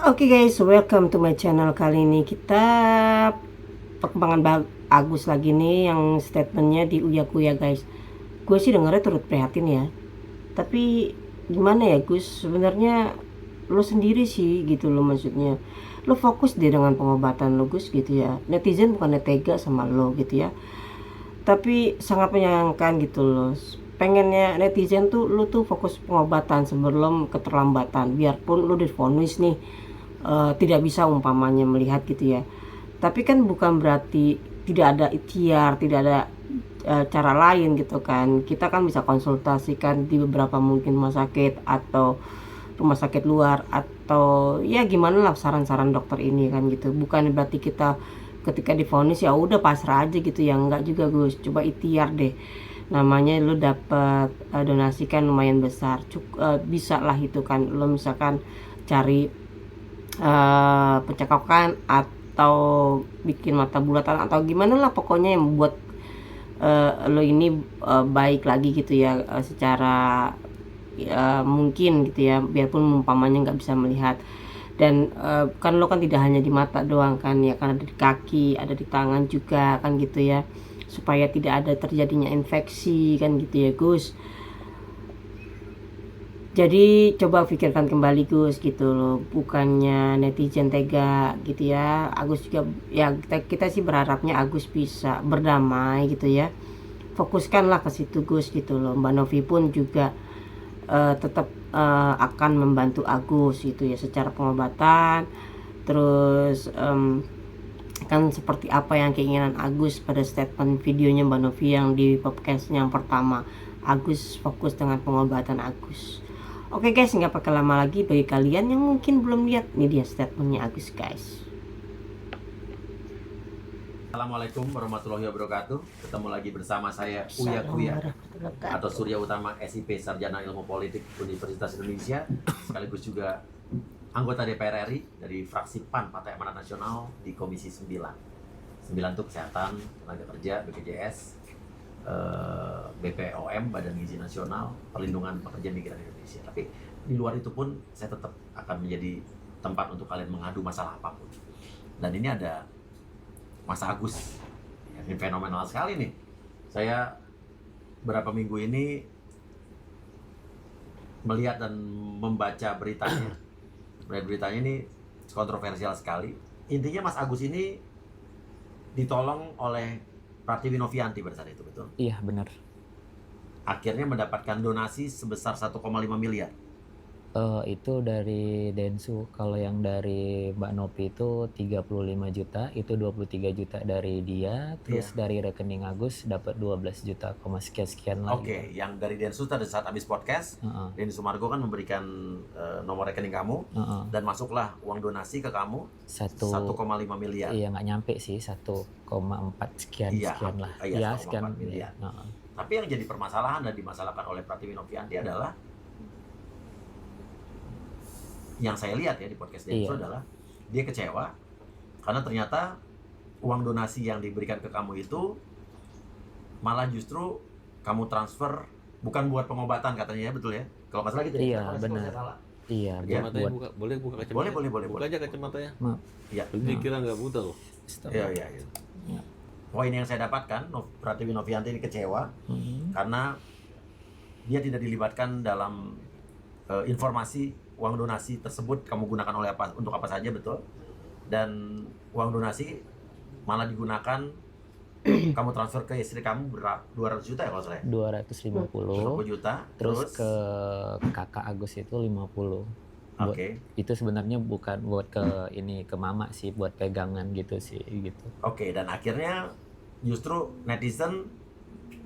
Oke guys, welcome to my channel. Kali ini kita perkembangan Agus lagi nih, yang statementnya di Uya guys. Gue sih dengarnya turut prihatin ya. Tapi gimana ya Gus, sebenarnya lo sendiri sih gitu lo, maksudnya lo fokus deh dengan pengobatan lo Gus gitu ya. Netizen bukannya tega sama lo gitu ya, tapi sangat menyayangkan gitu loh. Pengennya netizen tuh lu tuh fokus pengobatan sebelum keterlambatan, biarpun lu divonis nih tidak bisa umpamanya melihat gitu ya. Tapi kan bukan berarti tidak ada ikhtiar, tidak ada cara lain gitu kan. Kita kan bisa konsultasikan di beberapa mungkin rumah sakit atau rumah sakit luar, atau ya gimana lah saran-saran dokter ini kan gitu. Bukan berarti kita ketika divonis ya udah pasrah aja gitu ya, enggak juga Gus. Coba ikhtiar deh, namanya lu dapat donasi kan lumayan besar, bisa lah itu kan lo misalkan cari percakapan atau bikin mata bulatan atau gimana lah pokoknya yang buat lo ini baik lagi gitu ya, secara mungkin gitu ya, biarpun umpamanya nggak bisa melihat. Dan kan lo kan tidak hanya di mata doang kan ya, kan ada di kaki, ada di tangan juga kan gitu ya, supaya tidak ada terjadinya infeksi kan gitu ya Gus. Jadi coba pikirkan kembali Gus gitu loh, bukannya netizen tega gitu ya. Agus juga ya, kita sih berharapnya Agus bisa berdamai gitu ya. Fokuskanlah ke situ Gus gitu loh. Mbak Novi pun juga tetap akan membantu Agus gitu ya secara pengobatan. Terus kan seperti apa yang keinginan Agus pada statement videonya Mbak Novi yang di podcastnya yang pertama. Agus fokus dengan pengobatan Agus. Oke guys, nggak pakai lama lagi, bagi kalian yang mungkin belum lihat, ini dia statementnya Agus guys. Assalamualaikum warahmatullahi wabarakatuh. Ketemu lagi bersama saya Uya atau Surya Utama SIP, Sarjana Ilmu Politik Universitas Indonesia, sekaligus juga anggota DPR RI dari fraksi PAN Partai Amanat Nasional di Komisi 9 itu Kesehatan, Tenaga Kerja, BPJS, BPOM, Badan Gizi Nasional, Perlindungan Pekerja Migran Indonesia. Tapi di luar itu pun saya tetap akan menjadi tempat untuk kalian mengadu masalah apapun. Dan ini ada Mas Agus, ini fenomenal sekali nih. Saya berapa minggu ini melihat dan membaca beritanya. Beritanya ini kontroversial sekali. Intinya Mas Agus ini ditolong oleh Pratiwi Novianti pada saat itu, betul? Iya, benar. Akhirnya mendapatkan donasi sebesar 1,5 miliar. Itu dari Densu. Kalau yang dari Mbak Nopi itu 35 juta, itu 23 juta dari dia. Terus dari rekening Agus dapat 12 juta, sekian lah. Oke, yang dari Densu pada saat habis podcast, Densu Margo kan memberikan nomor rekening kamu, dan masuklah uang donasi ke kamu 1,5 miliar. Iya, nggak nyampe sih, 1,4 sekian lah. Iya, sekian miliar. Tapi yang jadi permasalahan dan dimasalahkan oleh Pratiwi Novianti adalah, yang saya lihat ya di podcast Densu adalah dia kecewa karena ternyata uang donasi yang diberikan ke kamu itu malah justru kamu transfer bukan buat pengobatan katanya, ya betul ya? Kalau nggak salah gitu. Iya, benar. Iya, kacamatanya buka. Boleh buka kacamata? Boleh. Buka aja kacamatanya. Maaf. Iya. Dikira nggak buta loh. Iya. Poin yang saya dapatkan, Pratiwi Novianti ini kecewa karena dia tidak dilibatkan dalam informasi uang donasi tersebut kamu gunakan untuk apa saja, betul? Dan uang donasi malah digunakan kamu transfer ke istri kamu 200 juta ya kalau saya? 250 juta. Terus ke kakak Agus itu 50. Oke. Itu sebenarnya bukan buat ke ke mama sih, buat pegangan gitu sih gitu. Oke, dan akhirnya justru netizen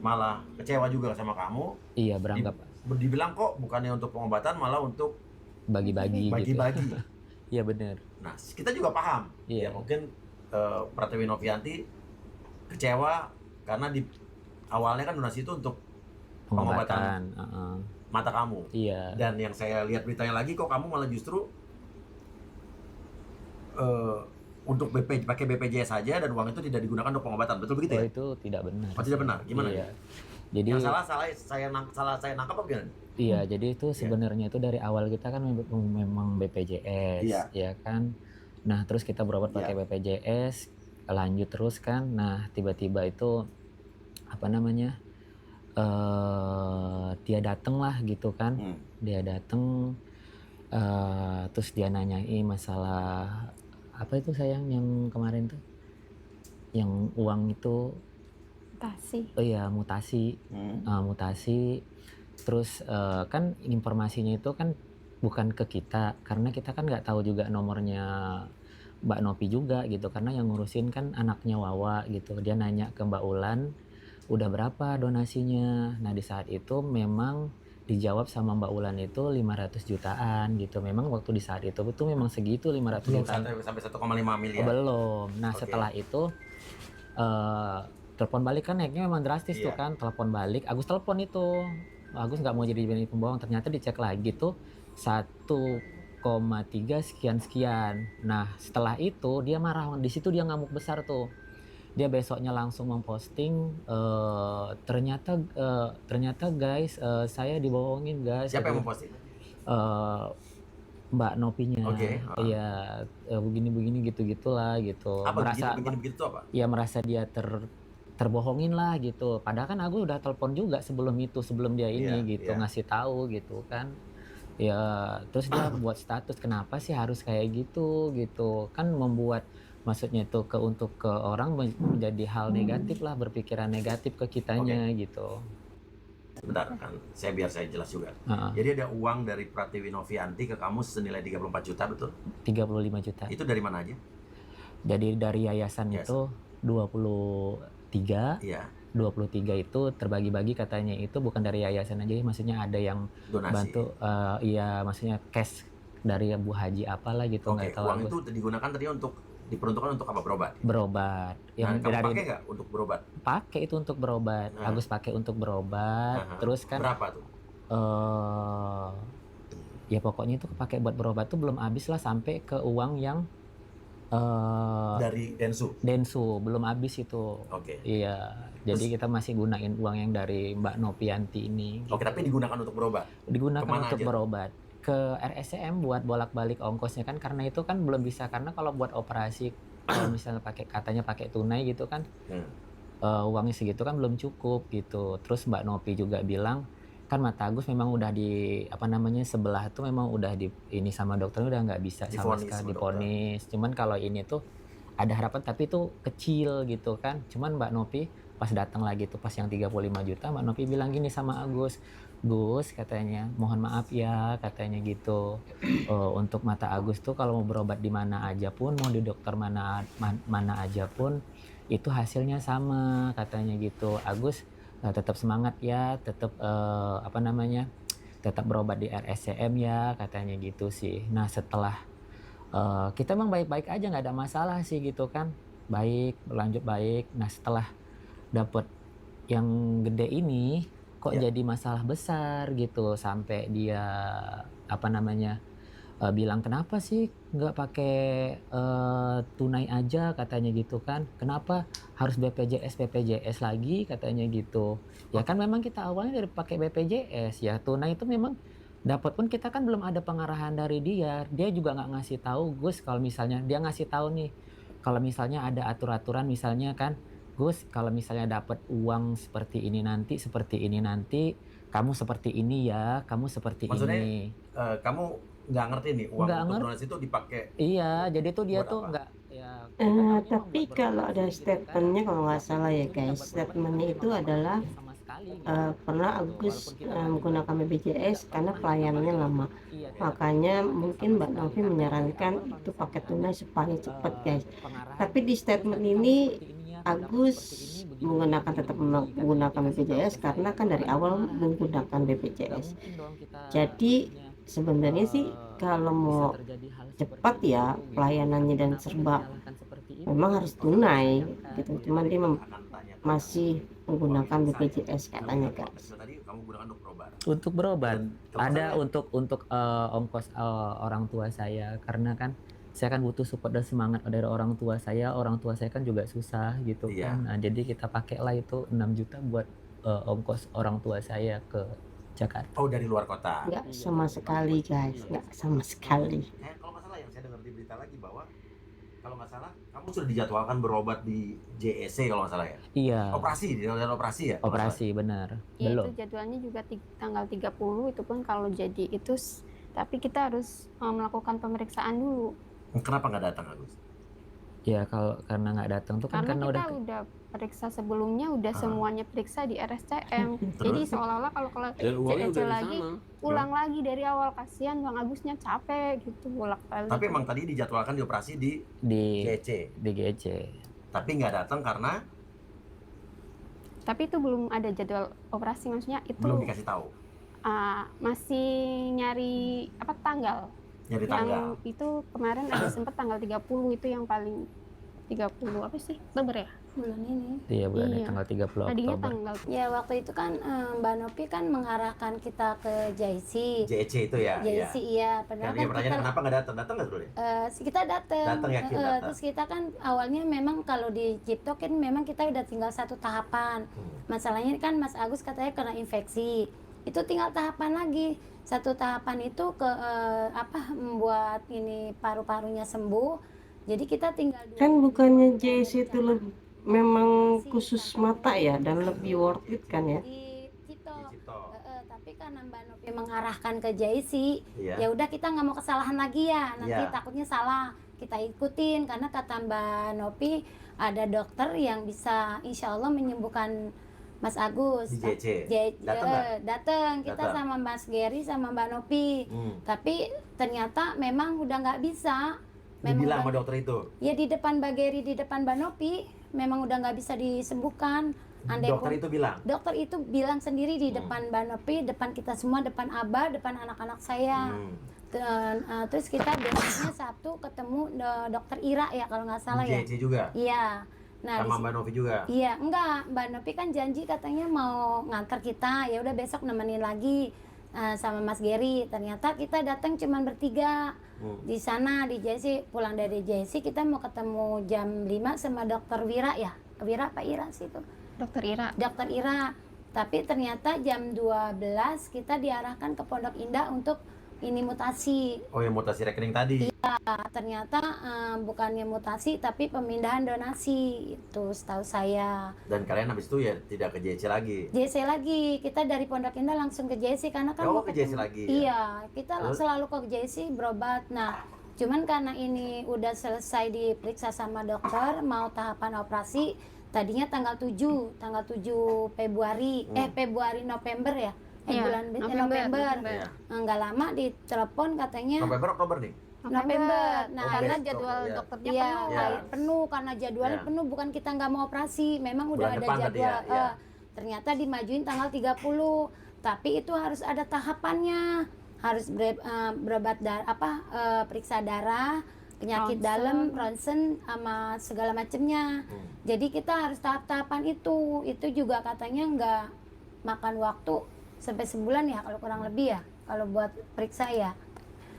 malah kecewa juga sama kamu. Iya, beranggap dibilang kok bukannya untuk pengobatan, malah untuk bagi-bagi gitu. Iya, benar. Nah, kita juga paham. Ya mungkin Pratiwi Novianti kecewa karena di awalnya kan donasi itu untuk pengobatan mata kamu. Iya. Dan yang saya lihat beritanya lagi, kok kamu malah justru untuk pakai BPJS saja dan uang itu tidak digunakan untuk pengobatan. Betul begitu ya? Itu tidak benar. Oh, tidak benar. Gimana? Iya. Jadi Yang salah saya nangkap apa gimana? iya, jadi itu sebenarnya itu dari awal kita kan memang BPJS, Iya. ya kan. Nah, terus kita berobat pakai BPJS, lanjut terus kan. Nah, tiba-tiba itu apa namanya? Dia dateng lah gitu kan. Dia dateng, terus dia nanyai masalah apa itu sayang yang kemarin tuh, yang uang itu, Mutasi. oh iya mutasi, mutasi. Terus kan informasinya itu kan bukan ke kita, karena kita kan nggak tahu juga nomornya Mbak Nopi juga gitu, karena yang ngurusin kan anaknya Wawa gitu. Dia nanya ke Mbak Ulan, udah berapa donasinya. Nah di saat itu memang dijawab sama Mbak Ulan itu 500 jutaan gitu. Memang waktu di saat itu memang segitu 500 Belum jutaan. sampai 1,5 miliar. Belum. Nah Oke. setelah itu telepon balik kan naiknya memang drastis tuh Iya. kan. Telepon balik, Agus telepon itu. Agus nggak mau jadi pembohong, ternyata dicek lagi tuh 1,3 sekian. Nah setelah itu dia marah, di situ dia ngamuk besar tuh. Dia besoknya langsung memposting, ternyata guys, saya dibohongin guys. Siapa yang memposting? Mbak Nopinya. Oke. Iya, begini-begini gitu-gitulah gitu. Apa Merasa begini itu apa? ya merasa dia terbohongin lah gitu. Padahal kan aku udah telepon juga sebelum dia ini Iya, gitu, iya. ngasih tahu gitu kan. Ya terus dia buat status, kenapa sih harus kayak gitu gitu. Kan membuat maksudnya itu untuk ke orang menjadi hal negatif lah, berpikiran negatif ke kitanya gitu. Bentar kan, biar saya jelas juga. Heeh. Jadi ada uang dari Pratiwi Novianti ke kamu senilai 34 juta, betul? 35 juta. Itu dari mana aja? Jadi dari yayasan Yayasan. itu 23. Iya, 23 itu terbagi-bagi katanya, itu bukan dari yayasan aja, maksudnya ada yang donasi. bantu, iya maksudnya cash dari Bu Haji apalah gitu, Oke, nggak tahu. uang itu digunakan tadi diperuntukkan untuk apa? Berobat? Berobat. Yang Kamu dari pakai nggak untuk berobat? pakai itu untuk berobat. Nah. Agus pakai untuk berobat. Terus kan Berapa tuh? ya pokoknya itu pakai buat berobat tuh belum habis lah, sampai ke uang yang Dari Densu? Densu belum habis itu. Oke. Iya, jadi kita masih gunain uang yang dari Mbak Nopianti ini. Oke, tapi digunakan untuk berobat? Digunakan Kemana untuk aja? berobat ke RSCM buat bolak-balik ongkosnya kan, karena itu kan belum bisa, karena kalau buat operasi kalau misalnya katanya pakai tunai gitu kan, uangnya segitu kan belum cukup gitu. Terus Mbak Nopi juga bilang kan Mata Agus memang udah sebelah tuh memang udah ini sama dokternya udah nggak bisa sama Divonis sekali, sama diponis. Cuman kalau ini tuh ada harapan, tapi itu kecil gitu kan. Cuman Mbak Nopi pas datang lagi tuh pas yang 35 juta, Mbak Nopi bilang gini sama Agus, Gus katanya, mohon maaf ya katanya gitu. Untuk Mata Agus tuh kalau mau berobat di mana aja pun, mau di dokter mana aja pun, itu hasilnya sama katanya gitu. Agus tetap semangat ya, tetap tetap berobat di RSCM ya katanya gitu sih. Nah setelah kita emang baik-baik aja, nggak ada masalah sih gitu kan, baik, berlanjut baik. Nah setelah dapet yang gede ini kok jadi masalah besar gitu, sampai dia bilang kenapa sih nggak pakai tunai aja katanya gitu kan, kenapa harus BPJS lagi katanya gitu. Ya kan memang kita awalnya dari pakai BPJS ya, tunai itu memang dapat pun kita kan belum ada pengarahan dari dia juga nggak ngasih tahu Gus. Kalau misalnya dia ngasih tahu nih, kalau misalnya ada aturan misalnya kan, Gus kalau misalnya dapat uang seperti ini nanti kamu seperti ini ya, kamu seperti Maksudnya, ini. kamu nggak ngerti nih uang Nggak untuk ngerti. donasi itu dipakai? Iya, jadi tuh dia Buat tuh apa? nggak ya. Tapi kalau ada statementnya, kalau nggak salah ya guys, statementnya itu adalah pernah Agus menggunakan BPJS karena pelayanannya lama. Makanya mungkin Mbak Novi menyarankan itu pakai tunai supaya cepat guys. Tapi di statement ini Agus tetap menggunakan BPJS karena kan dari awal menggunakan BPJS. Jadi sebenarnya sih kalau mau cepat ya pelayanannya dan serba memang harus tunai gitu. Cuman dia masih menggunakan BPJS katanya guys. Tadi kamu gunakan untuk berobat. Untuk berobat Dan ada untuk ongkos orang tua saya, karena kan saya kan butuh support dan semangat dari orang tua saya kan juga susah gitu Iya. kan. Nah, jadi kita pakailah itu 6 juta buat ongkos orang tua saya ke Jakarta. Oh, dari luar kota. Nggak sama sekali guys, nggak sama sekali. Kalau nggak salah yang saya dengar di berita lagi bahwa kalau nggak salah kamu sudah dijadwalkan berobat di JEC kalau nggak salah ya. Iya. Operasi ya, kalau nggak Operasi benar. Ya, Belum. itu jadwalnya juga tanggal 30, itu pun kalau jadi itu tapi kita harus melakukan pemeriksaan dulu. salah. Kenapa nggak datang Agus? Ya karena nggak datang tuh kan Karena karena kita udah periksa sebelumnya, udah semuanya periksa di RSCM. Jadi seolah-olah kalau Dan uangnya CEC udah di lagi sana. ulang lagi dari awal, kasihan Bang Agusnya capek gitu bolak-balik. Tapi emang tadi dijadwalkan dioperasi di di JEC, GC. tapi nggak datang karena Tapi itu belum ada jadwal operasi, maksudnya itu belum dikasih tahu. masih nyari tanggal. Nyari Yang tanggal. itu kemarin ada sempat tanggal 30, itu yang paling 30 apa sih? Oktober ya? bulan ini. Iya bulan Iya. tanggal 30 Tadinya Oktober. tanggal Ya waktu itu kan Mbak Nopi kan mengarahkan kita ke JIC. JEC itu ya. JIC iya, Karena padahal dia kan pertanyaan kita kenapa nggak datang? Datang nggak dulu ya? kita datang. Datang, yakin datang. Terus kita kan awalnya memang kalau di Cipto kan memang kita udah tinggal satu tahapan. Masalahnya kan Mas Agus katanya kena infeksi. Itu tinggal tahapan lagi. Satu tahapan itu membuat ini paru-parunya sembuh. Jadi kita tinggal Kan bukannya JC itu memang khusus mata ya dan lebih worth it kan ya? di Cipto. Di Cipto. Tapi karena Mbak Nopi mengarahkan ke JIC, Iya. ya udah kita nggak mau kesalahan lagi ya. Nanti Iya. takutnya salah. Kita ikutin karena kata Mbak Nopi ada dokter yang bisa insya Allah menyembuhkan Mas Agus. Di JC. Datang nggak? Datang kita Datang. sama Mas Gary sama Mbak Nopi. Tapi ternyata memang udah nggak bisa. Dibilang sama udah- dokter itu. Ya di depan Mbak Gary, di depan Mbak Nopi, memang udah nggak bisa disembuhkan. Andai Dokter pun- itu bilang. Dokter itu bilang sendiri di depan Mbak Nopi, depan kita semua, depan Abah, depan anak-anak saya. Terus kita besoknya Sabtu ketemu dokter Ira ya kalau nggak salah Di ya. JEC juga. Iya. Nah, Sama Mbak Novi juga. iya, enggak. Mbak Nopi kan janji katanya mau nganter kita. Ya udah besok nemenin lagi sama Mas Gary. Ternyata kita datang cuman bertiga. Di sana di JC, pulang dari JC kita mau ketemu jam 5 sama dokter Wira ya. Wira apa Ira sih itu? Dokter Ira. Dokter Ira. Tapi ternyata jam 12 kita diarahkan ke Pondok Indah untuk ini mutasi. Oh, yang mutasi rekening tadi. Ternyata bukannya mutasi tapi pemindahan donasi itu setahu saya. Dan kalian habis itu ya tidak ke JEC lagi. JC lagi, kita dari Pondok Indah langsung ke JC karena kan Oh, mau ke JC ketemu- lagi, ya? Iya, kita Terus? selalu ke JC berobat. Nah, cuman karena ini udah selesai diperiksa sama dokter, mau tahapan operasi, tadinya tanggal 7 Februari, Februari November ya. Iya, Bulan November. November. Nggak lama ditelepon katanya November, Oktober nih. November. Nah, Oh, karena besok, jadwal ya. dokternya Iya, penuh. Ya. penuh karena jadwalnya Ya. penuh, bukan kita nggak mau operasi, memang udah Bulan ada depan tadi jadwal. ya, ya. Ternyata dimajuin tanggal 30, tapi itu harus ada tahapannya, harus berobat periksa darah, penyakit Ronsen. dalam, ronsen sama segala macemnya. Jadi kita harus tahap-tahapan itu juga katanya nggak makan waktu sampai sebulan ya kalau kurang lebih ya, kalau buat periksa ya.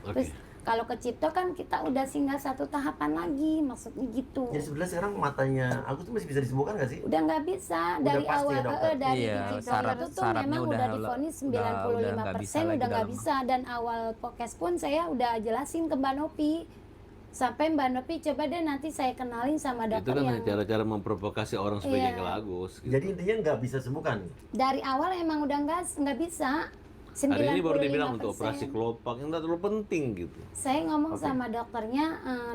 Oke. Terus kalau ke Cipto kan kita udah singgah satu tahapan lagi, maksudnya gitu. Jadi sebenarnya sekarang matanya aku tuh masih bisa disembuhkan nggak sih? Udah nggak bisa Udah dari pasti awal ya, dokter? dari Iya, di Cipto syarat- itu tuh syaratnya memang udah udah divonis 95% nggak bisa lagi udah nggak dalam- bisa, dan awal podcast pun saya udah jelasin ke Mbak Nopi. Sampai Mbak Nopi coba deh nanti saya kenalin sama Itu dokter kan yang cara-cara memprovokasi orang supaya Iya. ke Agus. Gitu. Jadi intinya nggak bisa sembuhkan. dari awal emang udah nggak bisa. Hari ini baru dibilang 95%. untuk operasi kelopak yang tidak terlalu penting gitu. Saya ngomong Oke. sama dokternya,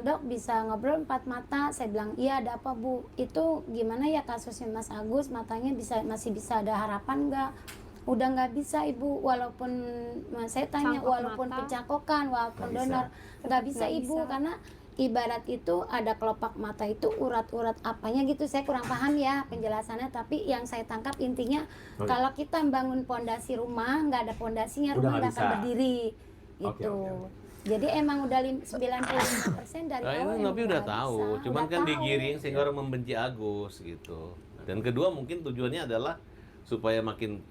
dok bisa ngobrol 4 mata. Saya bilang, iya ada apa bu? Itu gimana ya kasusnya Mas Agus? Matanya masih bisa ada harapan nggak? Udah nggak bisa ibu, walaupun saya tanya Cangkok walaupun mata. pencakokan, walaupun Nggak bisa. donor, nggak bisa Nggak ibu bisa. karena ibarat itu ada kelopak mata itu urat-urat apanya gitu, saya kurang paham ya penjelasannya, tapi yang saya tangkap intinya Oke. kalau kita bangun pondasi rumah nggak ada pondasinya, Udah rumah nggak nggak akan bisa. berdiri Oke, gitu. oke. Jadi emang udah 95% dari Nah, awal ini emang Nopi udah nggak tahu, bisa, cuman udah kan tahu. digiring sehingga orang membenci Agus gitu. Dan kedua mungkin tujuannya adalah supaya makin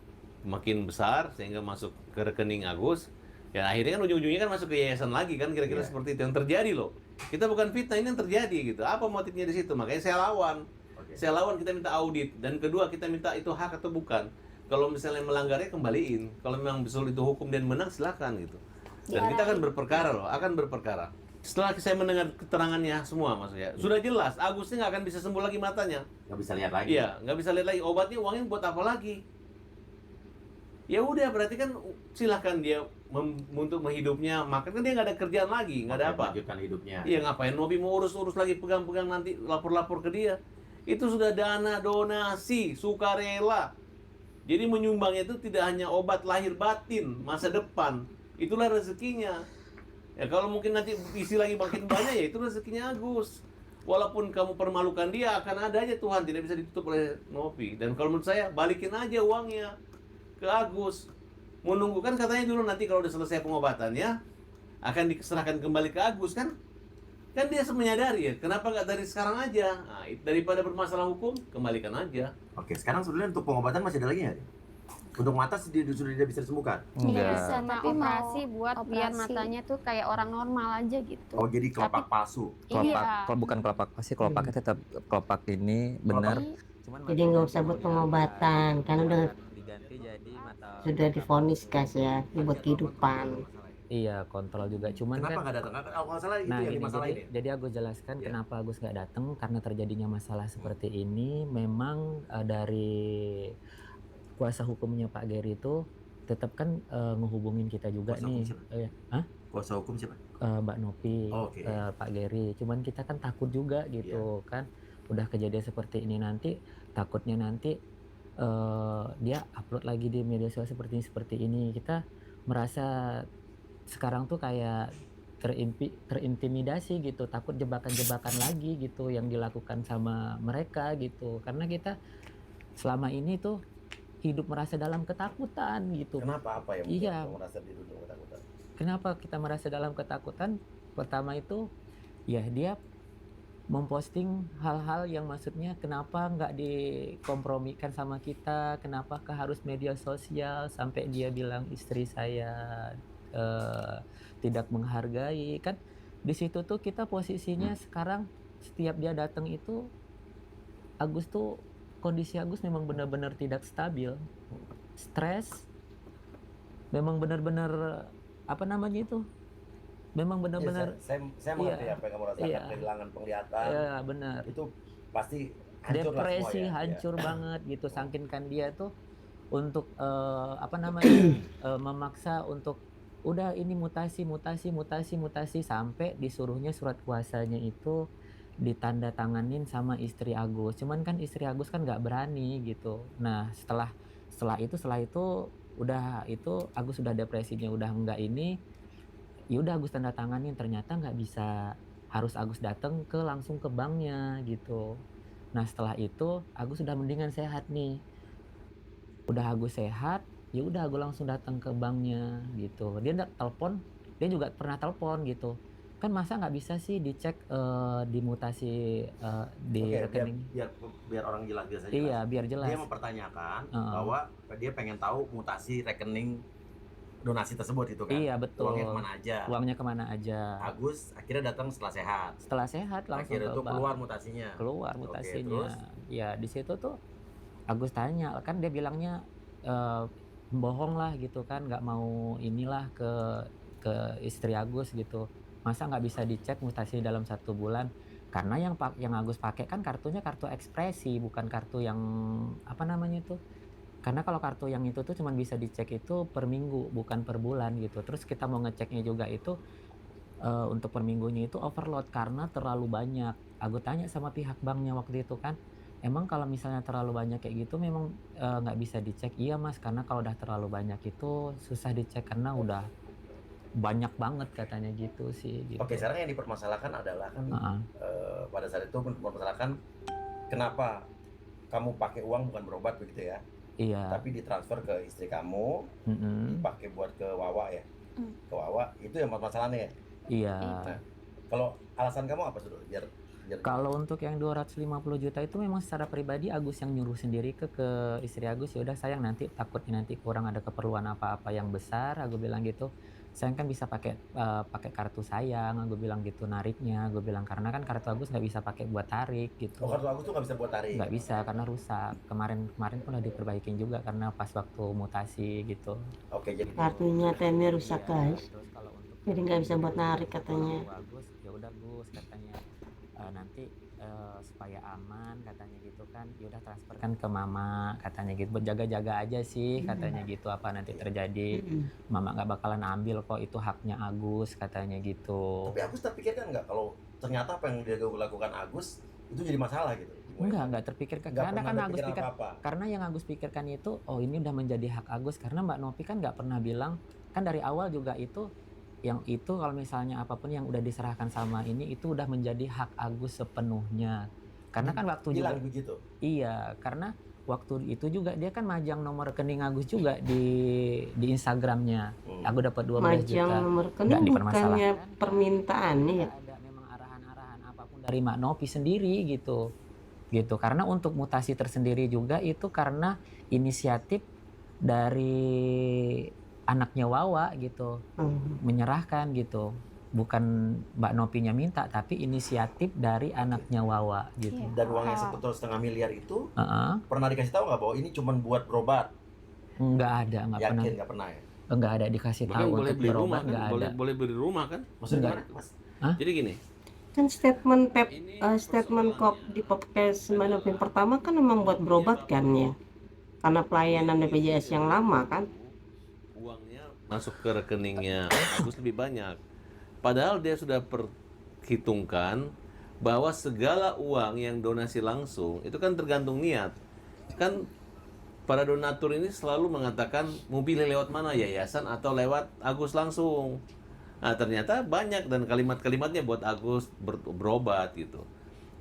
besar sehingga masuk ke rekening Agus. Ya akhirnya kan ujung-ujungnya kan masuk ke yayasan lagi kan, kira-kira Iya. seperti itu yang terjadi loh. Kita bukan fitnah, ini yang terjadi gitu. Apa motifnya di situ? Makanya saya lawan. Oke. Saya lawan, kita minta audit, dan kedua kita minta itu hak atau bukan. Kalau misalnya melanggarnya kembaliin. Kalau memang betul itu hukum dan menang silakan gitu. Dan kita akan berperkara loh, akan berperkara. Setelah saya mendengar keterangannya semua maksudnya, sudah jelas Agusnya nggak akan bisa sembuh lagi matanya. Nggak bisa lihat lagi. Iya, nggak bisa lihat lagi. Obatnya uangnya buat apa lagi? Ya udah, berarti kan silahkan dia untuk menghidupnya, makan kan dia nggak ada kerjaan lagi, nggak ada apa. Lanjutkan hidupnya. Iya, ngapain Novi mau urus-urus lagi, pegang-pegang nanti lapor-lapor ke dia. Itu sudah dana donasi, sukarela. Jadi menyumbangnya itu tidak hanya obat lahir batin, masa depan. Itulah rezekinya. Ya kalau mungkin nanti isi lagi makin banyak, ya itu rezekinya Agus. Walaupun kamu permalukan dia, akan ada aja Tuhan, tidak bisa ditutup oleh Novi. Dan kalau menurut saya, balikin aja uangnya ke Agus. Menunggu kan katanya dulu nanti kalau udah selesai pengobatannya, akan diserahkan kembali ke Agus kan? Kan dia menyadari ya, kenapa nggak dari sekarang aja? Nah, daripada bermasalah hukum, kembalikan aja. Oke, sekarang sebenarnya untuk pengobatan masih ada lagi nggak? Untuk mata sudah tidak bisa disembuhkan. Enggak. bisa, Sama tapi mau operasi buat biar operasi. matanya tuh kayak orang normal aja gitu. Oh, jadi kelopak palsu. Kelopak, Iya. bukan kelopak pasti kelopaknya tetap kelopak ini benar. Cuman Jadi nggak usah buat pengobatan, kan udah diganti jadi mata. sudah divonis guys ya, buat kehidupan. Iya, kontrol juga. Cuman Kenapa kan nggak datang? Kalau nggak salah itu nah yang ini dimasalahin ya? jadi aku jelaskan Iya. kenapa Agus nggak datang karena terjadinya masalah seperti ini. Memang dari kuasa hukumnya Pak Gary itu tetap kan ngehubungin kita juga Kuasa nih. hukum siapa? Kuasa hukum siapa? Mbak Novi, Oh, oke. Pak Gary. Cuman kita kan takut juga gitu kan. Udah kejadian seperti ini nanti takutnya nanti dia upload lagi di media sosial seperti ini. Kita merasa sekarang tuh kayak terintimidasi gitu, takut jebakan-jebakan lagi gitu yang dilakukan sama mereka gitu. Karena kita selama ini tuh hidup merasa dalam ketakutan gitu. Kenapa? Apa yang Iya. membuat kamu merasa dituduh ketakutan? Kenapa kita merasa dalam ketakutan? Pertama itu ya dia memposting hal-hal yang maksudnya kenapa nggak dikompromikan sama kita, kenapakah harus media sosial sampai dia bilang istri saya tidak menghargai. Kan di situ tuh kita posisinya sekarang setiap dia datang itu Agus tuh kondisi Agus memang benar-benar tidak stabil, stres, memang benar-benar apa namanya itu, memang benar-benar Saya mengerti Iya. apa yang kamu rasakan, Iya. kehilangan penglihatan. ya benar Itu pasti hancur lah depresi semua ya. hancur banget gitu. Saking kan dia tuh untuk apa namanya memaksa untuk udah ini mutasi sampai disuruhnya surat kuasanya itu ditanda tanganin sama istri Agus. Cuman kan istri Agus kan nggak berani gitu. Nah setelah itu udah itu Agus udah depresinya udah nggak ini. Ya udah Agus tanda tanganin, ternyata nggak bisa, harus Agus datang langsung ke banknya gitu. Nah setelah itu Agus udah mendingan sehat nih, udah Agus sehat, ya udah Agus langsung datang ke banknya gitu. Dia nggak telepon, dia juga pernah telepon gitu. Kan masa nggak bisa sih dicek dimutasi di Oke, rekening? biar orang jelas aja. Iya biar jelas. Dia mempertanyakan bahwa dia pengen tahu mutasi rekening donasi tersebut itu kan. Iya betul. Uangnya kemana aja. Uangnya kemana aja. Agus akhirnya datang setelah sehat. Setelah sehat langsung Akhirnya ke itu bank. keluar mutasinya. Keluar Oke, mutasinya. terus? Ya di situ tuh Agus tanya, kan dia bilangnya bohong lah gitu kan, nggak mau inilah ke istri Agus gitu. Masa nggak bisa dicek mutasi dalam 1 bulan? Karena yang Agus pakai kan kartunya kartu ekspresi, bukan kartu yang apa namanya itu. Karena kalau kartu yang itu tuh cuma bisa dicek itu per minggu, bukan per bulan gitu. Terus kita mau ngeceknya juga itu untuk per minggunya itu overload karena terlalu banyak. Aku tanya sama pihak banknya waktu itu kan, emang kalau misalnya terlalu banyak kayak gitu memang nggak bisa dicek? Iya mas, karena kalau udah terlalu banyak itu susah dicek karena udah banyak banget katanya gitu sih. Gitu. Oke, sekarang yang dipermasalahkan adalah kan pada saat itu mempermasalahkan kenapa kamu pakai uang bukan berobat begitu ya? Iya. Tapi ditransfer ke istri kamu, dipakai buat ke Wawa ya? Ke Wawa, itu yang masalahnya ya? Iya. Nah, kalau alasan kamu apa sudah? Biar kalau untuk yang 250 juta itu memang secara pribadi Agus yang nyuruh sendiri ke istri Agus, ya udah sayang nanti takutnya nanti kurang ada keperluan apa-apa yang besar, aku bilang gitu. saya kan bisa pakai kartu sayang, gue bilang gitu nariknya, gue bilang karena kan kartu Agus nggak bisa pakai buat tarik gitu. Oh, kartu Agus tuh nggak bisa buat tarik? Nggak bisa karena rusak. Kemarin pun udah diperbaikin juga karena pas waktu mutasi gitu. Oke, jadi Kartunya ATM-nya rusak guys. Terus kalau untuk Jadi nggak bisa buat narik katanya. Kalau Agus ya udah Gus katanya nanti supaya aman katanya gitu kan, ya udah transferkan ke mama katanya gitu, berjaga-jaga aja sih katanya gitu, apa nanti terjadi mama nggak bakalan ambil kok, itu haknya Agus katanya gitu. tapi Agus terpikirkan nggak kalau ternyata apa yang dia lakukan Agus itu jadi masalah gitu? Enggak terpikirkan Nggak karena pernah kan Agus terpikir pikir apa-apa. karena yang Agus pikirkan itu ini udah menjadi hak Agus, karena Mbak Novi kan nggak pernah bilang kan dari awal juga itu yang itu kalau misalnya apapun yang udah diserahkan sama ini itu udah menjadi hak Agus sepenuhnya. Karena kan waktu Bilang juga begitu. iya, karena waktu itu juga dia kan majang nomor rekening Agus juga di Instagramnya. Aku dapat 12 Majang juta. nomor Nggak rekening bukannya dipermasalahkan. permintaan ya. Ada memang arahan-arahan apapun dari Mak Novi sendiri gitu. Karena untuk mutasi tersendiri juga itu karena inisiatif dari anaknya Wawa gitu, menyerahkan gitu. Bukan Mbak Nopinya minta, tapi inisiatif dari anaknya Wawa gitu. Dan uang yang 1,5 miliar itu Heeh. pernah dikasih tahu nggak bahwa ini cuma buat berobat? Nggak ada, nggak pernah. Yakin nggak pernah ya? Nggak ada dikasih Bahkan tahu boleh untuk beli rumah berobat, kan, nggak ada. boleh beli rumah kan. Maksudnya Enggak. gimana, Mas? Jadi gini, Kan statement kop di podcast Mbak Novi pertama kan memang buat berobat kan ya. Karena pelayanan BPJS yang lama kan. uangnya masuk ke rekeningnya Agus lebih banyak. Padahal dia sudah perhitungkan bahwa segala uang yang donasi langsung itu kan tergantung niat. Kan para donatur ini selalu mengatakan mau pilih lewat mana, yayasan atau lewat Agus langsung. Nah, ternyata banyak dan kalimat-kalimatnya buat Agus berobat gitu.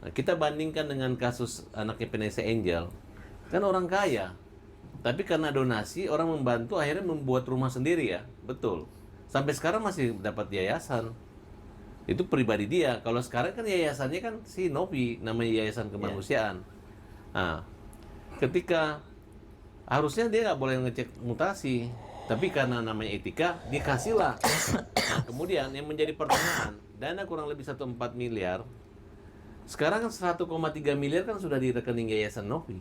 Nah, kita bandingkan dengan kasus anaknya Vanessa Angel. Kan orang kaya. Tapi karena donasi, orang membantu akhirnya membuat rumah sendiri ya. Betul. Sampai sekarang masih dapat yayasan. Itu pribadi dia. Kalau sekarang kan yayasannya kan si Novi, namanya Yayasan Kemanusiaan. Nah, ketika harusnya dia nggak boleh ngecek mutasi. Tapi karena namanya etika, dikasihlah. Nah, kemudian yang menjadi pertanyaan, dana kurang lebih 1,4 miliar. Sekarang kan 1,3 miliar kan sudah di rekening Yayasan Novi.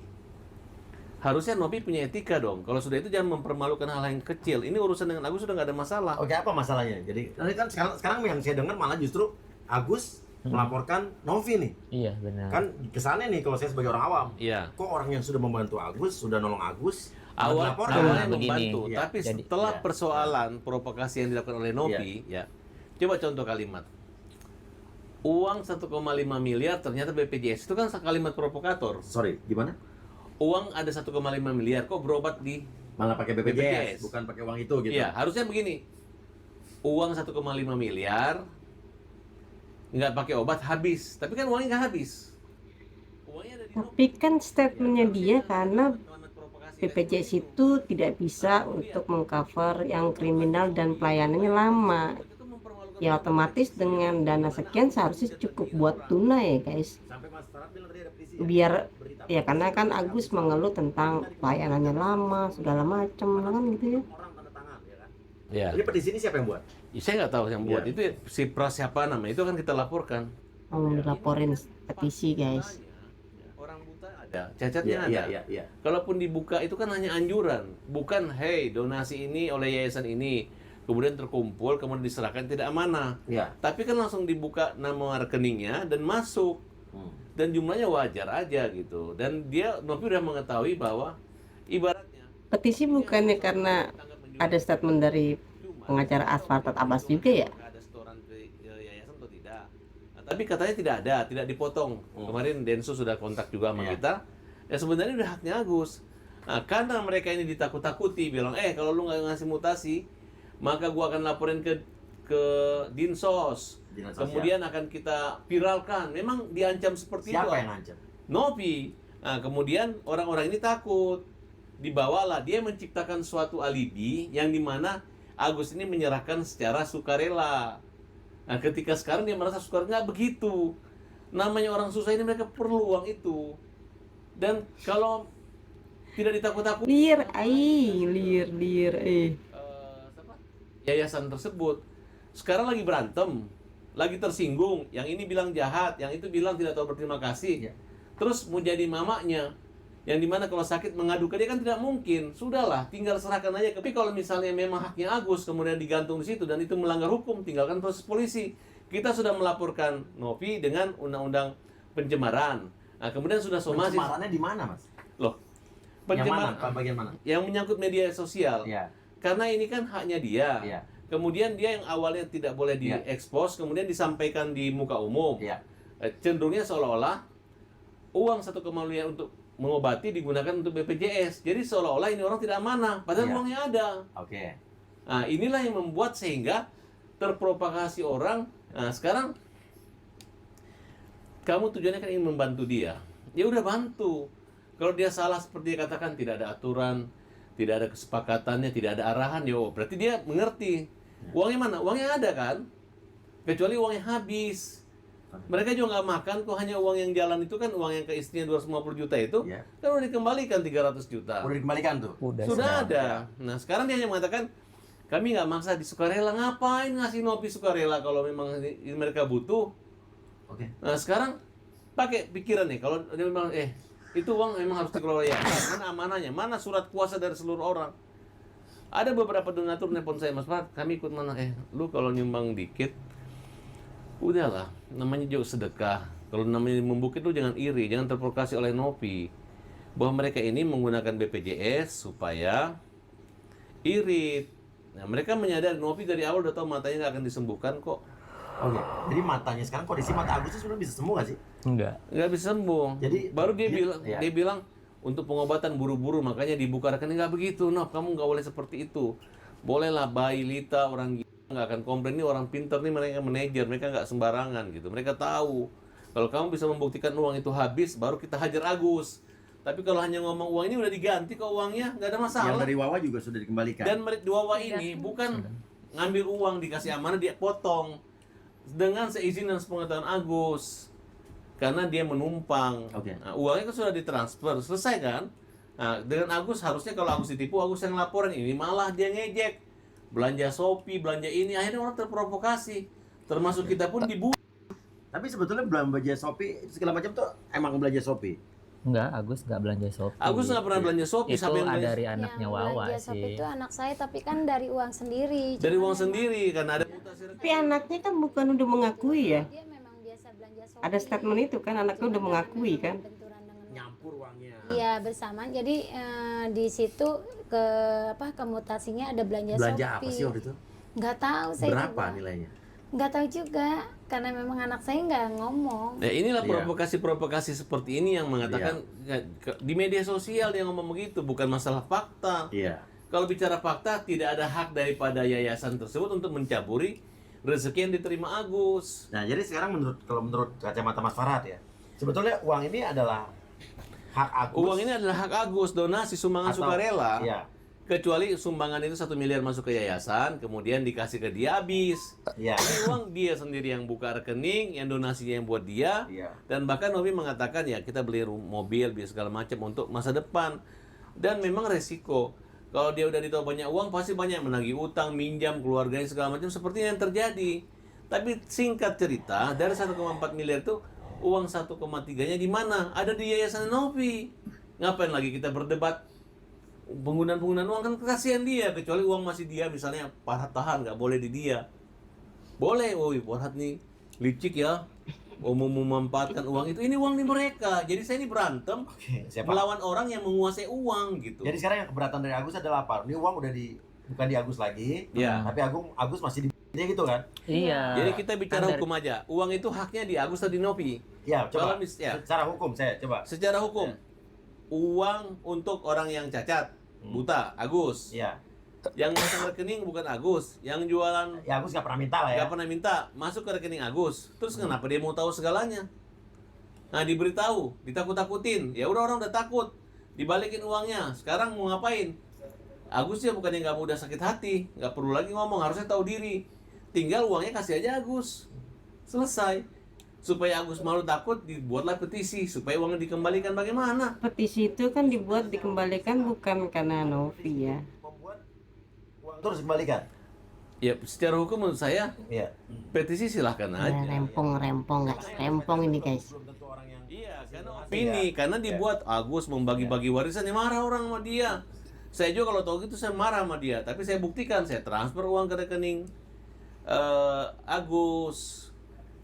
Harusnya Novi punya etika dong. Kalau sudah itu jangan mempermalukan hal yang kecil. Ini urusan dengan Agus sudah nggak ada masalah. Oke, apa masalahnya? Jadi kan sekarang yang saya dengar malah justru Agus melaporkan Novi nih. Iya benar. Kan kesannya nih kalau saya sebagai orang awam, Iya. kok orang yang sudah membantu Agus, sudah nolong Agus, dilaporkan? Awalnya begini. membantu, Iya. tapi Jadi, setelah iya. persoalan provokasi yang dilakukan oleh Novi, ya. Coba contoh kalimat. Uang 1,5 miliar ternyata BPJS itu kan kalimat provokator. Sorry, gimana? Uang ada 1,5 miliar kok berobat di Malah pakai BPJS, bukan pakai uang itu gitu. Iya, harusnya begini. Uang 1,5 miliar nggak pakai obat habis, tapi kan uangnya nggak habis. Uangnya ada di Tapi kan statementnya dia karena kalimat provokasi. BPJS itu tidak bisa untuk mengcover yang kriminal dan pelayanannya lama. Itu mempermalukan Ya otomatis dengan dana sekian seharusnya cukup buat tunai ya guys. Sampai Mas Farad bilang tadi ada petisi. Biar ya karena kan Agus mengeluh tentang pelayanannya lama, segala macam kan gitu ya. Orang tanda tangan ya kan. Ya. Ini petisi ini siapa yang buat? Saya nggak tahu yang buat Iya. itu ya, si Pras siapa namanya itu kan kita laporkan. Mau dilaporin petisi guys. Orang buta ada, cacatnya Iya, ada. iya, iya. Kalaupun dibuka itu kan hanya anjuran, bukan hey donasi ini oleh yayasan ini kemudian terkumpul kemudian diserahkan tidak amanah. Iya. Tapi kan langsung dibuka nama rekeningnya dan masuk. Dan jumlahnya wajar aja gitu. Dan dia Novi udah mengetahui bahwa ibaratnya Petisi bukannya karena ada statement dari pengacara Asfartat Abbas juga ya? ada setoran ke yayasan atau tidak. Nah, tapi katanya tidak ada, tidak dipotong. Kemarin Densus sudah kontak juga sama Iya. kita. Ya sebenarnya udah haknya Agus. Nah, karena mereka ini ditakut-takuti bilang, kalau lu nggak ngasih mutasi, maka gua akan laporin ke Dinsos. Dinas Sosial. Kemudian akan kita viralkan. Memang diancam seperti itu. Siapa yang ngancam? Novi. Nah, kemudian orang-orang ini takut. Dibawalah dia menciptakan suatu alibi yang dimana Agus ini menyerahkan secara sukarela. Nah, ketika sekarang dia merasa sukarela, nggak begitu. Namanya orang susah ini mereka perlu uang itu. Dan kalau tidak ditakut-takuti, Lir, lir, siapa? yayasan tersebut. Sekarang lagi berantem, lagi tersinggung, yang ini bilang jahat, yang itu bilang tidak tahu berterima kasih. Iya. Terus mau jadi mamanya, yang dimana kalau sakit mengadu ke dia kan tidak mungkin. Sudahlah, tinggal serahkan aja. Tapi kalau misalnya memang haknya Agus, kemudian digantung di situ dan itu melanggar hukum, tinggalkan proses polisi. Kita sudah melaporkan Novi dengan undang-undang pencemaran. Nah, kemudian sudah somasi. Pencemarannya di mana, Mas? Loh, Yang pencemaran mana? Bagian mana? yang menyangkut media sosial. Iya. Karena ini kan haknya dia. Iya. Kemudian dia yang awalnya tidak boleh Iya. diekspos, kemudian disampaikan di muka umum. Iya. Cenderungnya seolah-olah uang 1,5 miliar untuk mengobati digunakan untuk BPJS. Jadi seolah-olah ini orang tidak amanah, padahal Iya. uangnya ada. Oke. Nah, inilah yang membuat sehingga terprovokasi orang. Nah, sekarang kamu tujuannya kan ingin membantu dia. Ya udah bantu. Kalau dia salah seperti dia katakan, tidak ada aturan, tidak ada kesepakatannya, tidak ada arahan, ya berarti dia mengerti. Uangnya mana? Uangnya ada kan? Kecuali uangnya habis. Mereka juga nggak makan kok, hanya uang yang jalan itu kan uang yang ke istrinya 250 juta itu Iya. kan udah dikembalikan 300 juta. Udah dikembalikan tuh. Sudah ada. Nah, sekarang dia hanya mengatakan kami nggak maksa di sukarela. Ngapain ngasih Novi sukarela kalau memang mereka butuh? Oke. Nah, sekarang pakai pikiran nih, kalau dia memang itu uang memang harus dikelola ya. Mana amanahnya? Mana surat kuasa dari seluruh orang? Ada beberapa donatur nelpon saya, Mas Pak, kami ikut mana? Lu kalau nyumbang dikit, udahlah, namanya juga sedekah. Kalau namanya membukit lu jangan iri, jangan terprovokasi oleh Novi. Bahwa mereka ini menggunakan BPJS supaya irit. Nah, mereka menyadari Novi dari awal udah tahu matanya nggak akan disembuhkan kok. Oke. Jadi matanya sekarang kondisi mata Agus itu sebenarnya bisa sembuh nggak sih? Enggak. Nggak bisa sembuh. Jadi, baru dia iya. bilang untuk pengobatan buru-buru makanya dibuka rekening. Nggak begitu, Nov, kamu nggak boleh seperti itu. Bolehlah bayi lita, orang gila nggak akan komplain. Ini orang pintar nih, mereka manajer, mereka nggak sembarangan gitu. Mereka tahu kalau kamu bisa membuktikan uang itu habis, baru kita hajar Agus. Tapi kalau hanya ngomong uang ini udah diganti kok uangnya, nggak ada Yang masalah. dari Wawa juga sudah dikembalikan. Dan Wawa ini bukan ngambil uang dikasih amanah dia potong dengan seizin dan sepengetahuan Agus, karena dia menumpang. Oke. Nah, uangnya kan sudah ditransfer, selesai kan? Nah, dengan Agus harusnya kalau Agus ditipu, Agus yang laporan. Ini malah dia ngejek, belanja Shopee, belanja ini, akhirnya orang terprovokasi. Termasuk kita pun dibunuh. Tapi sebetulnya belanja Shopee segala macam tuh emang belanja Shopee. Enggak, Agus nggak belanja Shopee. Agus nggak pernah belanja Shopee. Itu Siapa yang belanja? dari anaknya Yang Wawa belanja Shopee sih. itu anak saya, tapi kan dari uang sendiri. Dari Cuman uang memang sendiri, karena ada mutasi Tapi anaknya kan bukan udah mengakui ya. dia memang biasa belanja Shopee. Ada statement itu kan anaknya udah mengakui kan. Benturan dengan Nyampur uangnya. Iya, bersamaan. Jadi di situ ke kemutasinya ada belanja Belanja Shopee. apa sih waktu itu? Nggak tahu saya Berapa juga. nilainya? Nggak tahu juga karena memang anak saya nggak ngomong. Nah, inilah Iya. provokasi-provokasi seperti ini yang mengatakan di media sosial dia ngomong begitu, bukan masalah fakta. Iya. Kalau bicara fakta, tidak ada hak daripada yayasan tersebut untuk mencaburi rezeki yang diterima Agus. Nah, jadi sekarang kalau menurut kacamata Mas Farhad ya, sebetulnya uang ini adalah hak Agus. Uang ini adalah hak Agus, donasi, sumbangan atau- sukarela. Iya. Kecuali sumbangan itu 1 miliar masuk ke yayasan, kemudian dikasih ke dia habis. Iya. Ini uang dia sendiri yang buka rekening, yang donasinya yang buat dia. Iya. Dan bahkan Novi mengatakan ya kita beli mobil, beli segala macam untuk masa depan. Dan memang resiko. Kalau dia udah ditahu banyak uang, pasti banyak menagih utang, minjam, keluarganya segala macam seperti yang terjadi. Tapi singkat cerita, dari 1,4 miliar itu uang 1,3-nya di mana? Ada di yayasan Novi. Ngapain lagi kita berdebat? Penggunaan uang kan kasihan dia, kecuali uang masih dia, misalnya Farhad tahan, nggak boleh di dia. Boleh, woi Farhad nih licik ya, mau memanfaatkan uang itu. Ini uang di mereka, jadi saya ini berantem Oke, siapa? melawan orang yang menguasai uang gitu. Jadi sekarang yang keberatan dari Agus adalah apa? Ini uang udah bukan di Agus lagi, Iya. tapi Agus masih di dia gitu kan? Iya. Jadi kita bicara Kan dari- hukum aja. Uang itu haknya di Agus atau di Novi? Ya, coba. Kalau ya. Secara hukum saya coba. Secara hukum, uang untuk orang yang cacat, buta, Agus. Iya. Yang masang rekening bukan Agus, yang jualan Ya Agus nggak pernah minta lah ya. nggak pernah minta, masuk ke rekening Agus. Terus kenapa dia mau tahu segalanya? Nah, diberitahu, ditakut-takutin. Ya udah, orang udah takut. Dibalikin uangnya. Sekarang mau ngapain? Agus ya bukannya nggak mudah sakit hati, nggak perlu lagi ngomong, harusnya tahu diri. Tinggal uangnya kasih aja Agus. Selesai. Supaya Agus malu takut, dibuatlah petisi supaya uangnya dikembalikan. Bagaimana? Petisi itu kan dibuat dikembalikan bukan karena Novi ya. Membuat uang terus dikembalikan. Ya secara hukum menurut saya Iya. petisi silahkan Ya, aja. rempong guys, rempong ini guys. Belum tentu orang yang Iya, karena opini, karena dibuat Agus membagi-bagi warisan, ya marah orang sama dia. Saya juga kalau tahu gitu saya marah sama dia, tapi saya buktikan, saya transfer uang ke rekening Agus.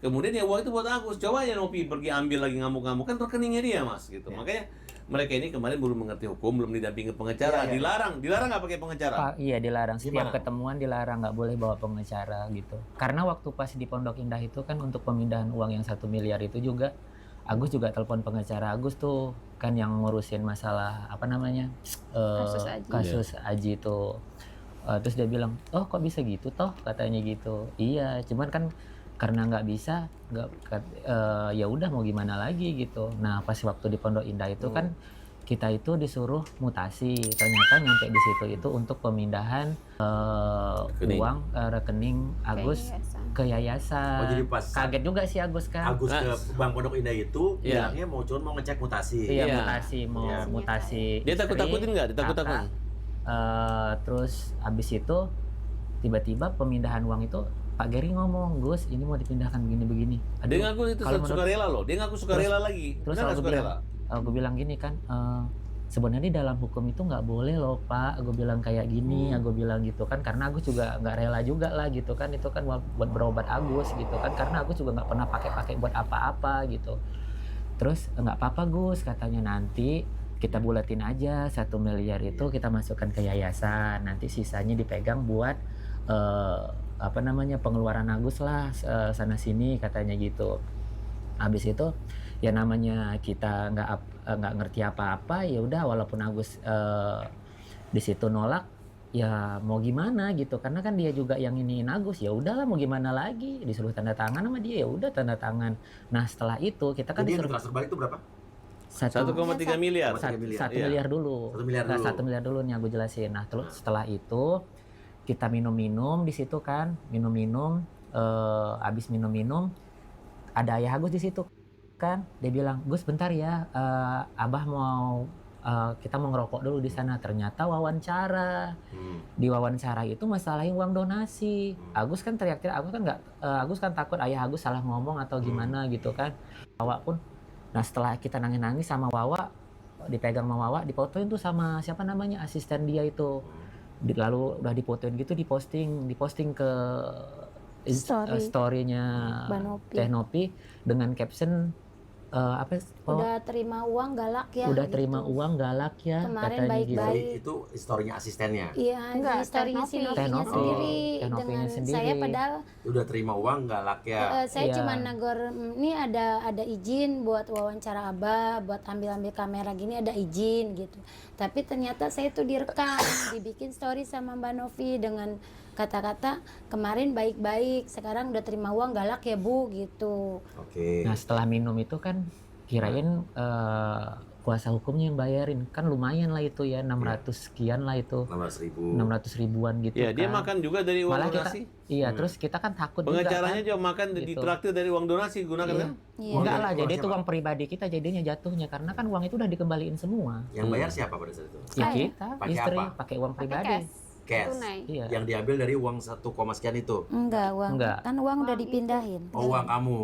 Kemudian ya uang itu buat Agus. Coba aja Nopi pergi ambil lagi ngamuk-ngamuk, kan rekeningnya dia Mas gitu. Makanya mereka ini kemarin belum mengerti hukum, belum didampingi pengacara, dilarang nggak pakai pengacara. Iya dilarang, setiap Gimana? ketemuan dilarang, nggak boleh bawa pengacara gitu. Karena waktu pas di Pondok Indah itu kan untuk pemindahan uang yang 1 miliar itu juga Agus juga telepon pengacara Agus tuh kan yang ngurusin masalah apa namanya Kasus Aji. kasus Aji itu. Terus dia bilang, oh kok bisa gitu toh katanya gitu. Iya, cuman kan karena nggak bisa, ya udah mau gimana lagi gitu. Nah pas waktu di Pondok Indah itu kan kita itu disuruh mutasi, ternyata nyampe di situ itu untuk pemindahan Rekening. uang rekening Agus yayasan. ke yayasan. Oh, jadi pas Kaget juga sih Agus kan. Agus ke Bank Pondok Indah itu Iya. bilangnya mau ngecek mutasi. Iya, Iya. mutasi, mau Iya. mutasi. Dia istri, takut-takutin nggak? Ditakut-takutin? kakak. Terus abis itu tiba-tiba pemindahan uang itu Pak Geri ngomong, Gus ini mau dipindahkan begini-begini. Dia ngaku itu kalau menurut- sukarela loh, dia ngaku sukarela lagi. Terus Benar nggak aku sukarela? bilang gini kan, sebenarnya di dalam hukum itu nggak boleh loh Pak. Gue bilang kayak gini, aku bilang gitu kan, karena Agus juga nggak rela juga lah gitu kan, itu kan buat berobat Agus gitu kan, karena Agus juga nggak pernah pakai buat apa-apa gitu. Terus nggak apa-apa Gus katanya, nanti kita bulatin aja 1 miliar itu kita masukkan ke yayasan, nanti sisanya dipegang buat apa namanya pengeluaran Agus lah sana sini katanya gitu. Habis itu ya namanya kita nggak ngerti apa-apa, ya udah walaupun Agus di situ nolak ya mau gimana gitu, karena kan dia juga yang iniin Agus, ya udahlah mau gimana lagi, disuruh tanda tangan sama dia ya udah tanda tangan. Nah setelah itu kita kan Jadi yang disuruh transfer balik itu berapa? 1,3 miliar. 1,3 miliar. 1 Iya. miliar dulu. 1 miliar Nah, dulu. 1 miliar dulu nih aku jelasin. Nah, terus setelah itu kita minum-minum di situ kan, minum-minum, habis minum-minum ada ayah Agus di situ kan. Dia bilang, "Gus, bentar ya, Abah mau kita mau ngerokok dulu di sana." Ternyata wawancara. Di wawancara itu masalahnya uang donasi. Agus kan teriak-teriak, Agus kan takut ayah Agus salah ngomong atau gimana gitu kan. Wawa pun, nah setelah kita nangis-nangis sama Wawa, dipegang sama Wawa, difotoin tuh sama siapa namanya asisten dia itu. Lalu udah difotoin gitu, diposting ke story-nya Mbak Nopi. Teh Nopi dengan caption apa? Udah terima uang galak ya. Udah gitu. terima uang galak ya Kemarin katanya gitu. baik-baik. Jadi itu historinya asistennya. Iya, Enggak, di story-nya si Teh Novinya Novi. sendiri Teh Novinya dengan sendiri. saya, padahal Udah terima uang galak ya. saya Iya. cuma negor, ini ada izin buat wawancara Abah, buat ambil kamera gini ada izin gitu. Tapi ternyata saya tuh direkam, dibikin story sama Mbak Novi dengan kata-kata kemarin baik-baik, sekarang udah terima uang galak ya Bu gitu. Oke. Nah setelah minum itu kan kirain kuasa hukumnya yang bayarin, kan lumayan lah itu ya 600 sekian lah itu, 600.000. 600 ribuan gitu Ya, kan. dia makan juga dari uang Malah kita, donasi. iya terus kita kan takut Pengacaranya juga juga makan Gitu. ditraktir dari uang donasi gunakan Iya. kan? Iya. Enggak lah, Uang jadi itu siapa? uang pribadi kita jadinya jatuhnya, karena kan uang itu udah dikembaliin semua. Yang bayar siapa pada saat itu? Ya Saya. kita, Pakai istri, apa? pakai uang Pakai pribadi. cash. Cash. Tunai. Iya. Yang diambil dari uang 1, sekian itu. Enggak, Enggak. kan uang udah dipindahin. Oh, uang kamu.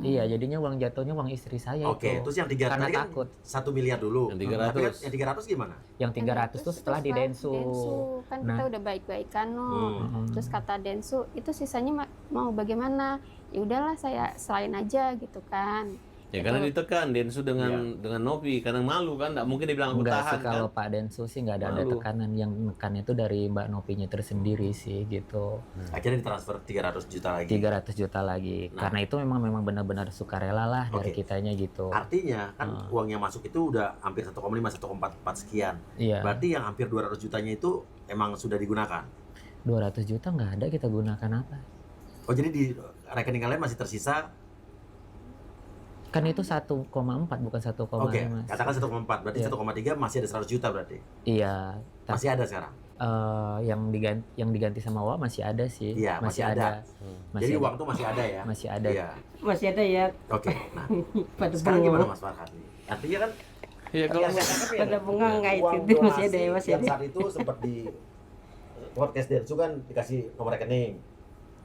Iya, jadinya uang jatuhnya uang istri saya Oke, itu. terus yang 300 Karena tadi kan takut. 1 miliar dulu. Yang 300. Tapi kan yang 300 gimana? Yang 300 tuh setelah di Densu. Kan Nah. kita udah baik-baikan no. Mm-mm. Terus kata Densu, itu sisanya mau bagaimana? Ya udahlah saya selain aja gitu kan. Ya karena ditekan Densu dengan Novi, karena malu kan, nggak mungkin dia bilang aku Enggak tahan sih, kalau kan. Pak Densu sih nggak ada Malu. tekanan, yang nekan itu dari Mbak Nopinya tersendiri sih gitu. Akhirnya ditransfer 300 juta lagi. 300 juta lagi. Nah. Karena itu memang benar-benar sukarela lah dari Oke. kitanya gitu. Artinya kan uang yang masuk itu udah hampir 1,5, 1,44 sekian. Iya. Berarti yang hampir 200 jutanya itu emang sudah digunakan. 200 juta nggak ada kita gunakan apa? Oh, jadi di rekening kalian masih tersisa. Kan itu 1,4 bukan 1,5. Oke, katakan 1,4, berarti Iya. 1,3 masih ada 100 juta berarti. Iya. Tapi Masih ada sekarang. yang diganti sama Wawa masih ada sih. Iya, masih ada. Masih Jadi ada. uang tuh masih ada ya. Masih ada. Iya. Masih ada ya Oke. Nah, pada sekarang bengong. gimana Mas Farhan nih? Artinya kan Ya kalau yang saya tangkap ya, Pada bunga nggak uang itu masih ada ya, donasi masih yang ada. saat itu sempat podcast Densu kan dikasih nomor rekening.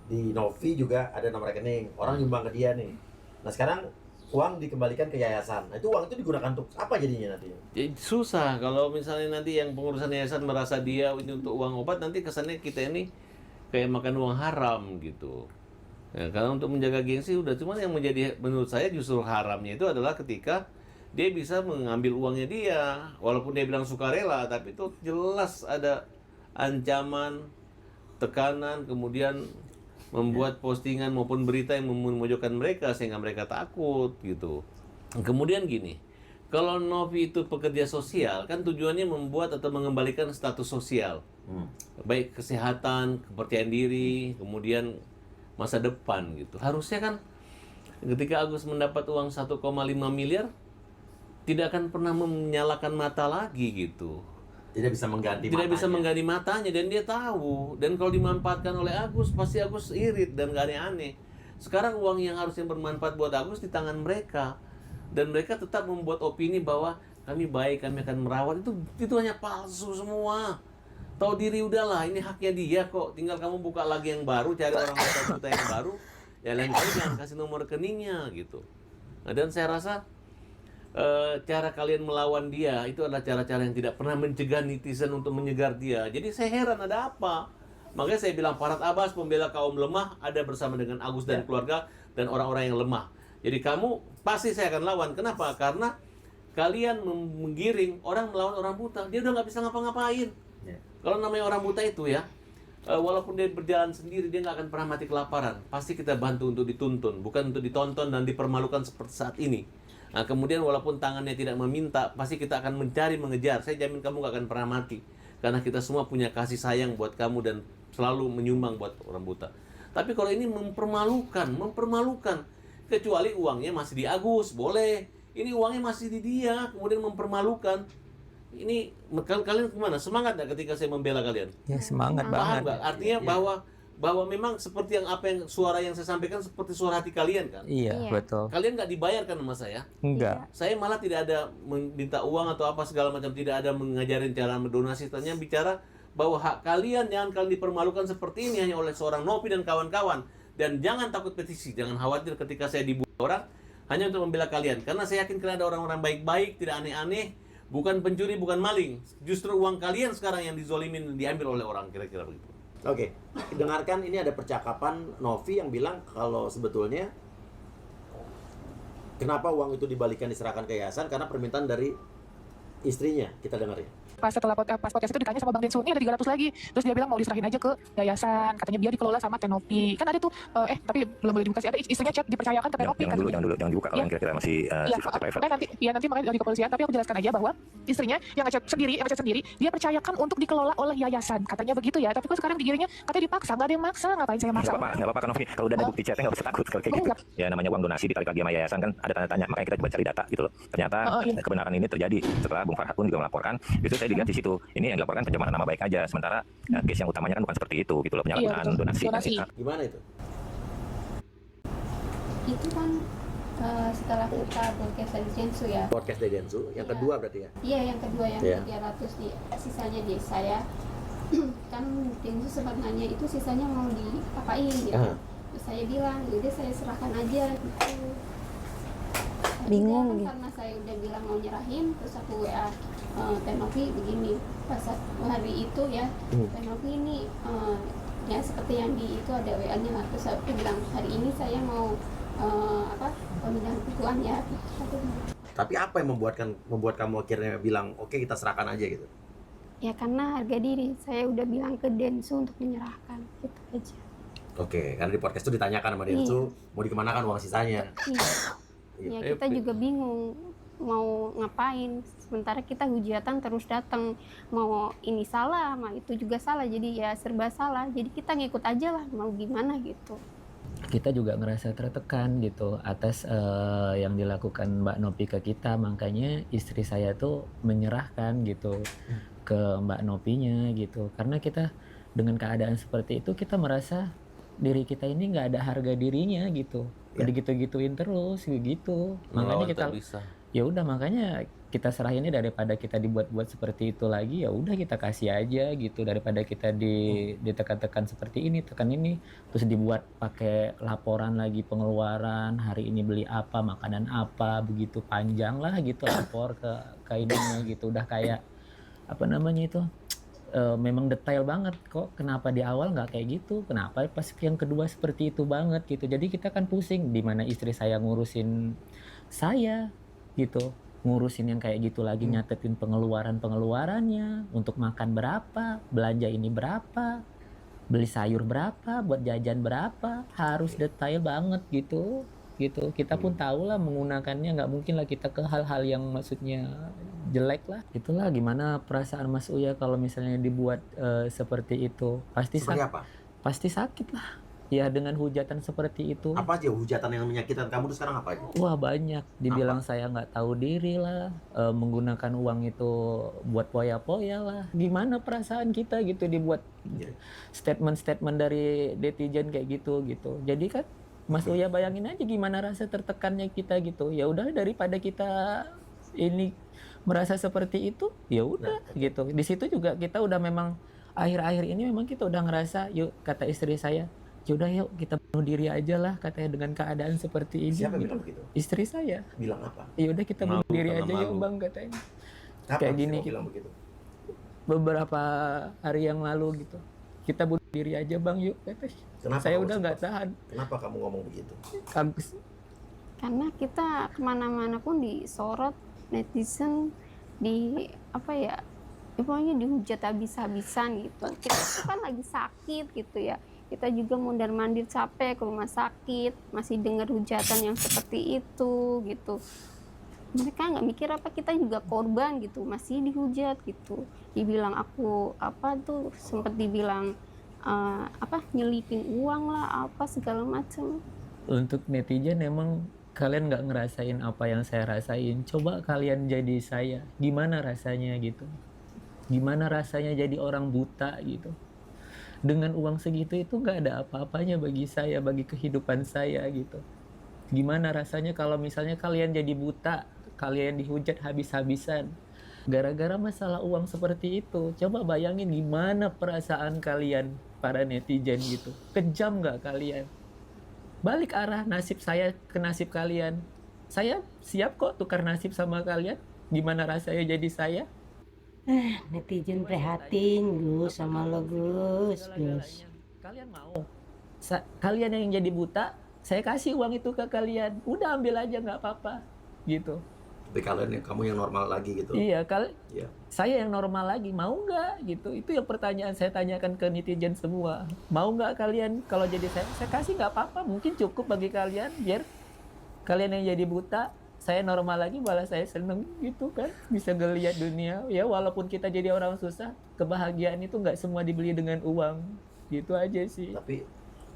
Di Novi juga ada nomor rekening. Orang nyumbang ke dia nih. Nah sekarang uang dikembalikan ke yayasan. Nah itu uang itu digunakan untuk apa jadinya nanti? Jadi susah kalau misalnya nanti yang pengurusan yayasan merasa dia ini untuk uang obat, nanti kesannya kita ini kayak makan uang haram gitu. Ya, karena untuk menjaga gengsi udah, cuman yang menjadi menurut saya justru haramnya itu adalah ketika dia bisa mengambil uangnya dia, walaupun dia bilang sukarela, tapi itu jelas ada ancaman, tekanan, kemudian membuat postingan maupun berita yang memojokkan mereka sehingga mereka takut gitu. Kemudian gini, kalau Novi itu pekerja sosial kan tujuannya membuat atau mengembalikan status sosial, baik kesehatan, kepercayaan diri, kemudian masa depan gitu. Harusnya kan ketika Agus mendapat uang 1,5 miliar tidak akan pernah menyalakan mata lagi gitu. Tidak bisa mengganti Tidak bisa matanya. mengganti matanya, dan dia tahu. Dan kalau dimanfaatkan oleh Agus, pasti Agus irit dan gak aneh-aneh. Sekarang uang yang harusnya bermanfaat buat Agus di tangan mereka. Dan mereka tetap membuat opini bahwa kami baik, kami akan merawat. Itu hanya palsu semua. Tahu diri udahlah, ini haknya dia kok. Tinggal kamu buka lagi yang baru, cari orang buta yang baru. Ya lain kali jangan kasih nomor rekeningnya gitu. Nah, dan saya rasa cara kalian melawan dia itu adalah cara-cara yang tidak pernah mencegah netizen untuk menyegar dia. Jadi saya heran ada apa. Makanya saya bilang Farhad Abbas pembela kaum lemah ada bersama dengan Agus dan keluarga dan orang-orang yang lemah. Jadi kamu pasti saya akan lawan. Kenapa? Karena kalian menggiring orang melawan orang buta. Dia udah nggak bisa ngapa-ngapain. Kalau namanya orang buta itu ya, walaupun dia berjalan sendiri, dia nggak akan pernah mati kelaparan. Pasti kita bantu untuk dituntun, bukan untuk ditonton dan dipermalukan seperti saat ini. Nah, kemudian walaupun tangannya tidak meminta, pasti kita akan mencari, mengejar. Saya jamin kamu nggak akan pernah mati. Karena kita semua punya kasih sayang buat kamu dan selalu menyumbang buat orang buta. Tapi kalau ini mempermalukan. Kecuali uangnya masih di Agus, boleh. Ini uangnya masih di dia, kemudian mempermalukan. Ini kalian kemana? Semangat nggak ketika saya membela kalian? Ya semangat Paham banget. nggak? Artinya bahwa memang seperti yang suara yang saya sampaikan seperti suara hati kalian kan? Iya, Iya. betul. Kalian nggak dibayarkan sama saya. Enggak. Saya malah tidak ada minta uang atau apa segala macam, tidak ada mengajarin cara mendonasi. Tanya bicara bahwa hak kalian jangan kalian dipermalukan seperti ini hanya oleh seorang Novi dan kawan-kawan. Dan jangan takut petisi, jangan khawatir ketika saya dibuat orang hanya untuk membela kalian. Karena saya yakin kalian ada orang-orang baik-baik, tidak aneh-aneh, bukan pencuri, bukan maling. Justru uang kalian sekarang yang dizolimin, diambil oleh orang, kira-kira begitu. Oke, dengarkan ini ada percakapan Novi yang bilang kalau sebetulnya kenapa uang itu dibalikan diserahkan ke yayasan karena permintaan dari istrinya. Kita dengar ya. Pas podcast itu ditanya sama Bang Densu, ini ada 300 lagi. Terus dia bilang mau diserahin aja ke yayasan. Katanya biar dikelola sama Tenopi. Kan ada tuh, tapi belum boleh dikasih. Ada istrinya chat dipercayakan ke Tenopi. Jangan dibuka kalau yang kira-kira masih sifatnya private. Nanti makanya dari kepolisian. Tapi aku jelaskan aja bahwa istrinya yang ngechat sendiri, dia percayakan untuk dikelola oleh yayasan. Katanya begitu ya. Tapi kok sekarang digiringnya katanya dipaksa. Nggak ada yang maksa. Ngapain saya maksa? Nggak apa-apa kan Novi. Kalau udah ada bukti chatnya nggak usah takut kalau kayak gitu. Ya namanya uang donasi ditarik lagi sama yayasan kan ada tanda-tanya. Makanya kita coba cari data gitu loh. Ternyata kebenaran ini terjadi setelah Bung Farhad pun juga melaporkan. Itu saya dilihat di situ. Ini yang dilaporkan pencemaran nama baik aja. Sementara case yang utamanya kan bukan seperti itu gitu loh, penyalahgunaan donasi. Gimana itu? Itu kan setelah kita podcast dari Densu ya. Podcast dari Densu. Yang kedua berarti ya. Iya, yang kedua yang Iya. 300 sisanya di saya. Kan Densu sempat nanya itu sisanya mau diapain gitu. Terus saya bilang, jadi saya serahkan aja gitu. Bingung Kan gitu. karena saya udah bilang mau nyerahin, terus aku WA Tenopi begini. Pas hari itu ya, Tenopi ini ya seperti yang di itu ada WA-nya lah. Terus aku bilang hari ini saya mau pemindahan bukuan ya. Tapi apa yang membuat kamu akhirnya bilang oke kita serahkan aja gitu? Ya karena harga diri, saya udah bilang ke Densu untuk menyerahkan, gitu aja. Oke, karena di podcast itu ditanyakan sama Densu mau dikemanakan uang sisanya. Iya. Ya kita juga bingung mau ngapain, sementara kita hujatan terus datang, mau ini salah, mau itu juga salah, jadi ya serba salah, jadi kita ngikut aja lah, mau gimana gitu. Kita juga ngerasa tertekan gitu atas yang dilakukan Mbak Nopi ke kita, makanya istri saya tuh menyerahkan gitu ke Mbak Nopinya gitu, karena kita dengan keadaan seperti itu kita merasa diri kita ini nggak ada harga dirinya gitu. Gitu-gituin terus gitu. Makanya Melawan kita tak bisa. ya udah, makanya kita serahinnya daripada kita dibuat-buat seperti itu lagi, ya udah kita kasih aja gitu, daripada kita ditekan-tekan seperti ini, tekan ini, terus dibuat pakai laporan lagi pengeluaran, hari ini beli apa, makanan apa, begitu panjang lah gitu lapor ke ininya gitu. Udah kayak apa namanya itu, memang detail banget kok. Kenapa di awal nggak kayak gitu, kenapa pas yang kedua seperti itu banget gitu. Jadi kita kan pusing, di mana istri saya ngurusin saya gitu, ngurusin yang kayak gitu lagi, nyatetin pengeluarannya, untuk makan berapa, belanja ini berapa, beli sayur berapa, buat jajan berapa, harus detail banget gitu. Kita pun tahu lah menggunakannya, nggak mungkin lah kita ke hal-hal yang maksudnya jelek lah. Itulah gimana perasaan Mas Uya kalau misalnya dibuat seperti itu. Seperti apa? Pasti sakit lah ya, dengan hujatan seperti itu. Apa aja hujatan yang menyakitkan kamu tuh sekarang apa aja? Wah banyak, dibilang saya nggak tahu diri lah, menggunakan uang itu buat poya-poya lah. Gimana perasaan kita gitu dibuat statement-statement dari netizen kayak gitu. Jadi kan Mas Uya bayangin aja gimana rasa tertekannya kita gitu. Ya udah, daripada kita ini merasa seperti itu, ya udah gitu. Di situ juga kita udah memang akhir-akhir ini memang kita udah ngerasa, yuk kata istri saya, yaudah yuk kita bunuh diri aja lah katanya dengan keadaan seperti ini. Siapa gitu. bilang begitu? Istri saya. Bilang apa? Ya udah kita bunuh Malu, diri karena aja yuk malu. Bang katanya. Kapan Kayak sih gini kamu gitu. bilang begitu? Beberapa hari yang lalu gitu. Kita bunuh diri aja Bang yuk katanya. Kenapa Saya kamu udah nggak sempat? tahan. Kenapa kamu ngomong begitu? Agus. Karena kita kemana-mana pun disorot netizen, di apa ya, pokoknya dihujat habis-habisan gitu. Kita tuh kan lagi sakit gitu ya, kita juga mondar-mandir capek ke rumah sakit, masih dengar hujatan yang seperti itu gitu. Mereka nggak mikir apa kita juga korban gitu, masih dihujat gitu. Dibilang aku apa tuh, sempat dibilang nyelipin uang lah apa segala macam. Untuk netizen emang kalian nggak ngerasain apa yang saya rasain. Coba kalian jadi saya, gimana rasanya gitu. Gimana rasanya jadi orang buta gitu. Dengan uang segitu itu nggak ada apa-apanya bagi saya, bagi kehidupan saya gitu. Gimana rasanya kalau misalnya kalian jadi buta, kalian dihujat habis-habisan gara-gara masalah uang seperti itu. Coba bayangin gimana perasaan kalian para netizen gitu. Kejam nggak kalian? Balik arah nasib saya ke nasib kalian. Saya siap kok tukar nasib sama kalian. Gimana rasanya jadi saya? Netizen prihatin Gus sama lo Gus. Kalian mau? Kalian yang jadi buta, saya kasih uang itu ke kalian. Udah ambil aja nggak apa-apa, gitu. Tapi kalian kamu yang normal lagi gitu. Iya, Iya. saya yang normal lagi, mau nggak gitu? Itu yang pertanyaan saya tanyakan ke netizen semua. Mau nggak kalian kalau jadi saya kasih nggak apa-apa, mungkin cukup bagi kalian biar kalian yang jadi buta, saya normal lagi, malah saya seneng gitu kan, bisa ngeliat dunia. Ya walaupun kita jadi orang susah, kebahagiaan itu nggak semua dibeli dengan uang, gitu aja sih. Tapi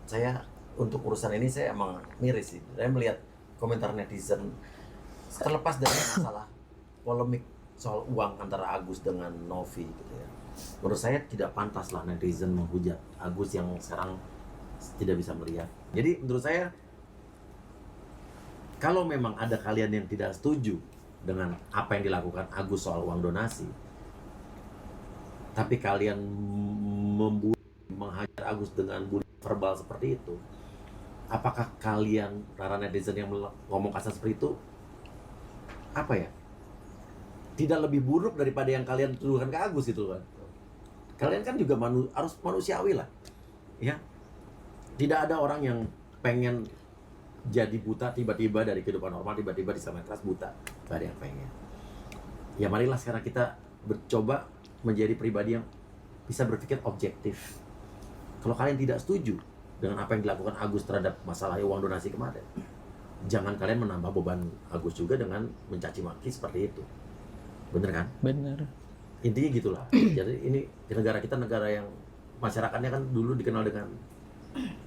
saya untuk urusan ini saya emang miris sih. Saya melihat komentar netizen terlepas dari masalah polemik soal uang antara Agus dengan Novi gitu ya. Menurut saya tidak pantas lah netizen menghujat Agus yang sekarang tidak bisa melihat. Jadi menurut saya kalau memang ada kalian yang tidak setuju dengan apa yang dilakukan Agus soal uang donasi, tapi kalian menghajar Agus dengan bully verbal seperti itu, apakah kalian para netizen yang ngomong kasar seperti itu, apa ya, tidak lebih buruk daripada yang kalian tuduhkan ke Agus gitu kan? Kalian kan juga harus manusiawi lah, ya. Tidak ada orang yang pengen jadi buta tiba-tiba dari kehidupan normal, tiba-tiba di sama kelas buta. Gak ada yang pengen. Ya marilah sekarang kita mencoba menjadi pribadi yang bisa berpikir objektif. Kalau kalian tidak setuju dengan apa yang dilakukan Agus terhadap masalah uang donasi kemarin, jangan kalian menambah beban Agus juga dengan mencaci maki seperti itu. Bener kan? Bener. Intinya gitulah. Jadi ini di negara kita, negara yang masyarakatnya kan dulu dikenal dengan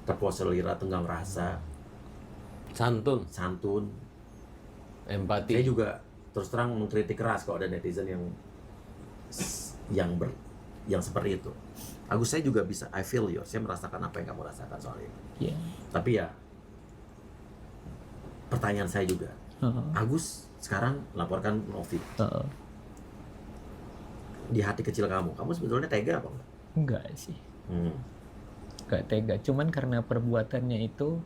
terpuas selera, tenggang rasa, Santun, empati. Saya juga terus terang mengkritik keras kalau ada netizen yang seperti itu. Agus, saya juga bisa, I feel you, saya merasakan apa yang kamu rasakan soal ini. Yeah. Tapi ya pertanyaan saya juga. Agus sekarang laporkan Novi. Di hati kecil kamu sebetulnya tega apa enggak? Enggak sih. Gak tega, cuman karena perbuatannya itu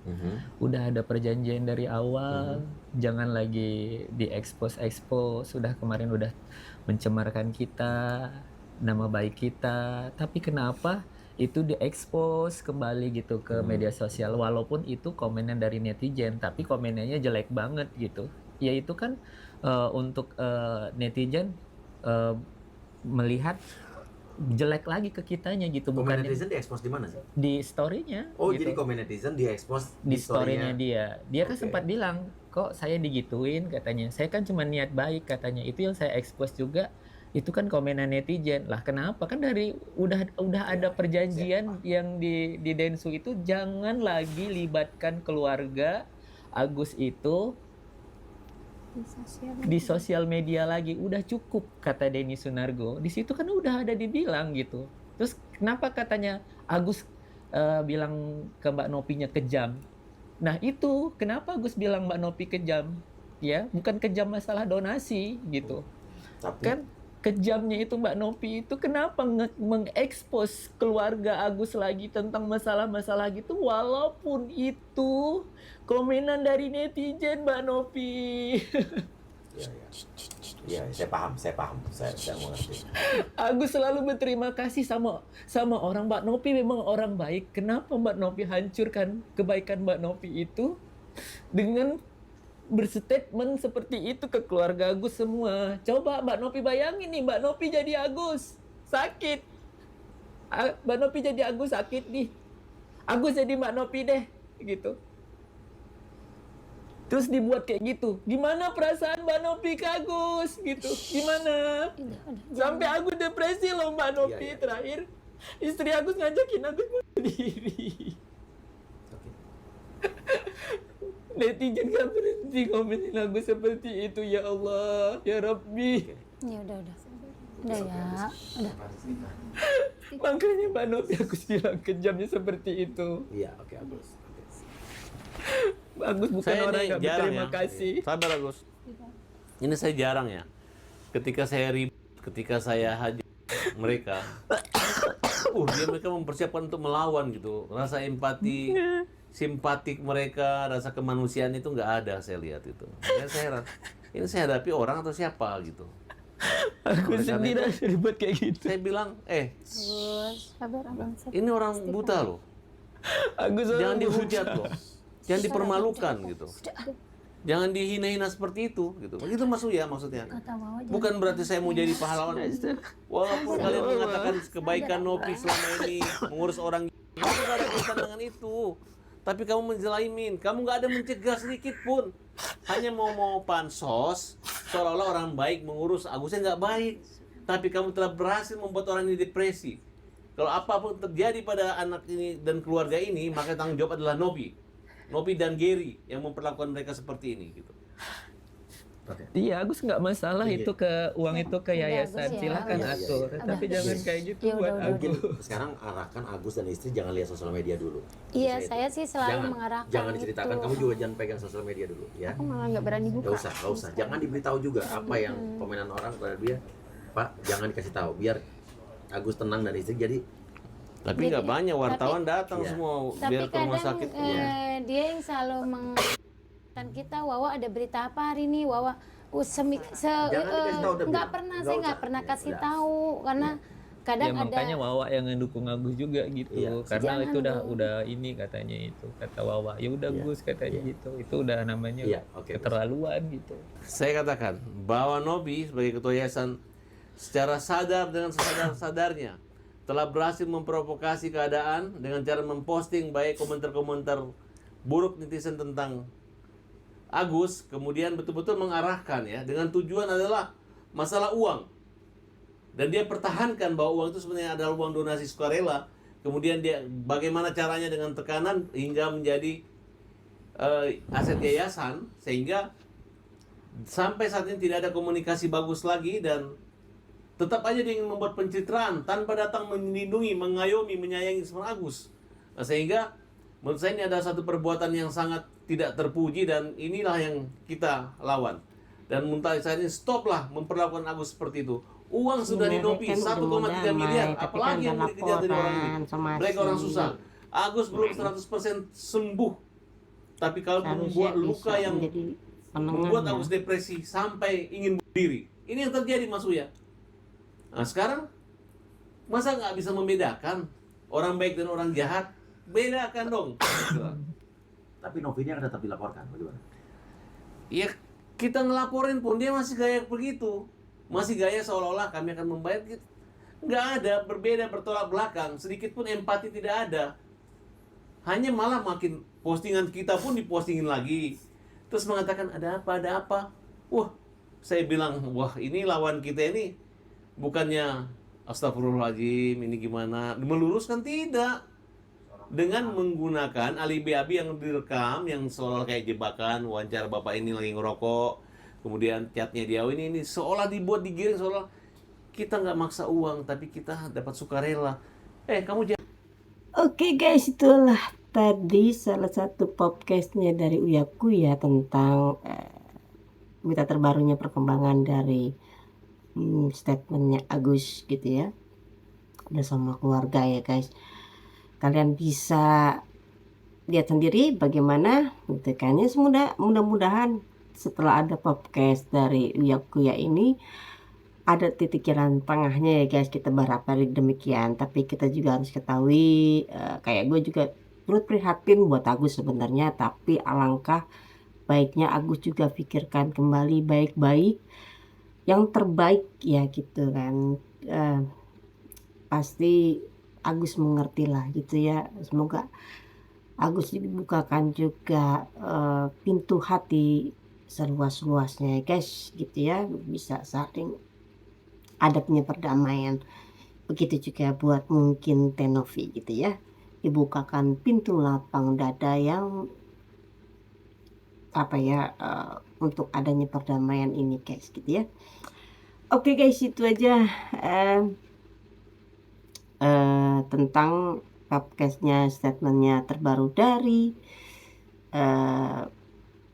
udah ada perjanjian dari awal, jangan lagi diekspos, sudah kemarin udah mencemarkan kita, nama baik kita, tapi kenapa itu diekspos kembali gitu ke media sosial, walaupun itu komenan dari netizen, tapi komenannya jelek banget gitu. Ya itu kan untuk netizen melihat jelek lagi ke kitanya gitu. Komen Bukan netizen diekspos di mana sih? di story-nya. Oh, gitu. jadi komen netizen diekspos Di story-nya dia. Dia kan Oke. sempat bilang, kok saya digituin katanya. Saya kan cuma niat baik katanya. Itu yang saya expose juga. Itu kan komenan netizen. Lah kenapa? Kan dari udah ada perjanjian yang di Densu itu, jangan lagi libatkan keluarga Agus itu di sosial media lagi. Udah cukup, kata Denny Sunargo. Di situ kan udah ada dibilang gitu. Terus kenapa katanya Agus bilang ke Mbak Nopinya kejam? Nah itu kenapa Agus bilang Mbak Nopi kejam? Ya, bukan kejam masalah donasi gitu. Tapi Kan kejamnya itu Mbak Nopi itu kenapa mengekspos keluarga Agus lagi tentang masalah-masalah gitu, walaupun itu komenan dari netizen, Mbak Nopi. ya, saya paham. Saya mengerti. Agus selalu berterima kasih sama orang. Mbak Nopi memang orang baik. Kenapa Mbak Nopi hancurkan kebaikan Mbak Nopi itu dengan berstatement seperti itu ke keluarga Agus semua? Coba Mbak Nopi bayangin nih, Mbak Nopi jadi Agus sakit. Mbak Nopi jadi Agus sakit nih. Agus jadi Mbak Nopi deh gitu. Terus dibuat kayak gitu. Gimana perasaan Mbak Nopi ke Agus gitu? Gimana? Sampai Agus depresi loh Mbak Nopi. Iya. Terakhir istri Agus ngajakin Agus bunuh diri. Oke. Netizen gak berhenti komenin Agus seperti itu. Ya Allah, ya Rabbi. Ya udah ya, udah. Makanya Mbak Nopi Agus bilang kejamnya seperti itu. Iya, oke Agus. Oke. Agus bukan Saya orang ini yang jarang berterima ya. kasih. Sabar Agus. Ini saya jarang ya. Ketika saya ribut, ketika saya hajar mereka, mereka mempersiapkan untuk melawan gitu. Rasa empati, simpatik mereka, rasa kemanusiaan itu nggak ada, saya lihat itu. Makanya saya heran, ini saya hadapi orang atau siapa gitu. Aku Oleh karena sendiri itu, ribet kayak gitu. Saya bilang, Sabar abang. ini orang buta loh. Agus Jangan orang dihujat buta. loh. Jangan dipermalukan gitu. Jangan dihina-hina seperti itu gitu. Begitu maksudnya. Bukan berarti saya mau jadi pahlawan. Walaupun kalian mengatakan kebaikan Nopi selama ini mengurus orang, itu nggak ada kaitan dengan itu. Tapi kamu menjelimin, kamu nggak ada mencegah sedikit pun. Hanya mau pansos, seolah-olah orang baik mengurus Agusnya nggak baik. Tapi kamu telah berhasil membuat orang ini depresi. Kalau apapun terjadi pada anak ini dan keluarga ini, maka tanggung jawab adalah Nopi dan Gary yang memperlakukan mereka seperti ini gitu. Iya, Agus nggak masalah Iya. itu ke uang itu ke yayasan, Agus ya. silahkan Iya, iya, atur. iya. Tapi Udah. jangan kayak gitu Ya, buat udah. Mungkin Agus. sekarang arahkan Agus dan istri jangan lihat sosial media dulu. Iya, Maksudnya saya itu. sih selalu jangan, mengarahkan Jangan diceritakan, itu. kamu juga jangan pegang sosial media dulu ya. Aku malah nggak berani buka. Gak usah. Jangan diberitahu juga apa yang komenan orang kepada dia. Pak, jangan dikasih tahu biar Agus tenang dan istri jadi Tapi nggak banyak wartawan datang Iya. semua Tapi biar ke rumah kadang sakit. dia yang selalu mengatakan kita, Wawa ada berita apa hari ini, Wawa dikasih tahu, udah nggak bilang. pernah, Nggak saya usah. nggak pernah Ya, kasih udah. tahu karena kadang Ya ada makanya Wawa yang ngedukung Agus juga gitu. Iya. Karena Jangan itu udah dong. ini katanya itu, kata Wawa. Ya udah Iya. Gus katanya Iya. gitu. Itu udah namanya Iya, oke, Gus. keterlaluan gitu. Saya katakan bahwa Nopi sebagai ketua yayasan secara sadar dengan sesadar-sadarnya telah berhasil memprovokasi keadaan dengan cara memposting baik komentar-komentar buruk netizen tentang Agus, kemudian betul-betul mengarahkan ya dengan tujuan adalah masalah uang. Dan dia pertahankan bahwa uang itu sebenarnya adalah uang donasi sukarela. Kemudian dia bagaimana caranya dengan tekanan hingga menjadi aset yayasan, sehingga sampai saat ini tidak ada komunikasi bagus lagi dan tetap aja dia ingin membuat pencitraan tanpa datang melindungi, mengayomi, menyayangi seorang Agus. Nah, sehingga menurut saya ini ada satu perbuatan yang sangat tidak terpuji dan inilah yang kita lawan. Dan muntah saya ini stoplah memperlakukan Agus seperti itu. Uang sudah di Nopi Kan 1,3 miliar, apalagi yang mau dikejar dari orang ini. Mereka orang susah. Agus belum 100% sembuh. Tapi kalau membuat luka yang membuat Agus depresi sampai ingin bunuh diri. Ini yang terjadi Mas Uya. Nah sekarang masa nggak bisa membedakan orang baik dan orang jahat? Bedakan dong. Tapi Novi ini akan tetap dilaporkan, bagaimana? Ya kita ngelaporin pun dia masih gaya begitu. Masih gaya seolah-olah kami akan membayar gitu. Nggak ada, berbeda, bertolak belakang. Sedikit pun empati tidak ada. Hanya malah makin postingan kita pun dipostingin lagi. Terus mengatakan ada apa. Wah, saya bilang, wah ini lawan kita ini bukannya astagfirullahaladzim, ini gimana. Meluruskan tidak. Dengan menggunakan alibi-abi yang direkam, yang seolah kayak jebakan, wawancara bapak ini lagi ngerokok, kemudian chatnya dia ini seolah dibuat digiring, seolah kita nggak maksa uang, tapi kita dapat sukarela. Kamu jangan. Oke guys, itulah tadi salah satu podcastnya dari Uya Kuya tentang berita terbarunya perkembangan dari statementnya Agus gitu ya, bersama keluarga ya guys. Kalian bisa lihat sendiri bagaimana gitu kan ya. Mudah-mudahan setelah ada podcast dari Uya Kuya ini ada titik jalan tengahnya ya guys. Kita berharap demikian, tapi kita juga harus ketahui kayak gue juga turut prihatin buat Agus sebenarnya, tapi alangkah baiknya Agus juga pikirkan kembali baik-baik yang terbaik ya gitu kan. Pasti Agus mengerti lah gitu ya. Semoga Agus dibukakan juga pintu hati seluas-luasnya guys gitu ya, bisa saling adanya perdamaian. Begitu juga buat mungkin Tenovi gitu ya, dibukakan pintu lapang dada yang untuk adanya perdamaian ini guys gitu ya. Oke guys, itu aja tentang podcastnya, statementnya terbaru dari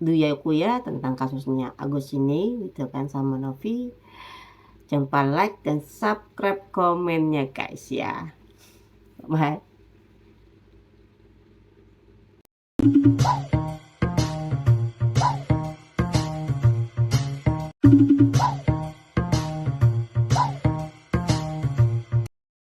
Uya Kuya tentang kasusnya Agus ini gitu kan sama Novi. Jangan lupa like dan subscribe komennya guys ya. Bye.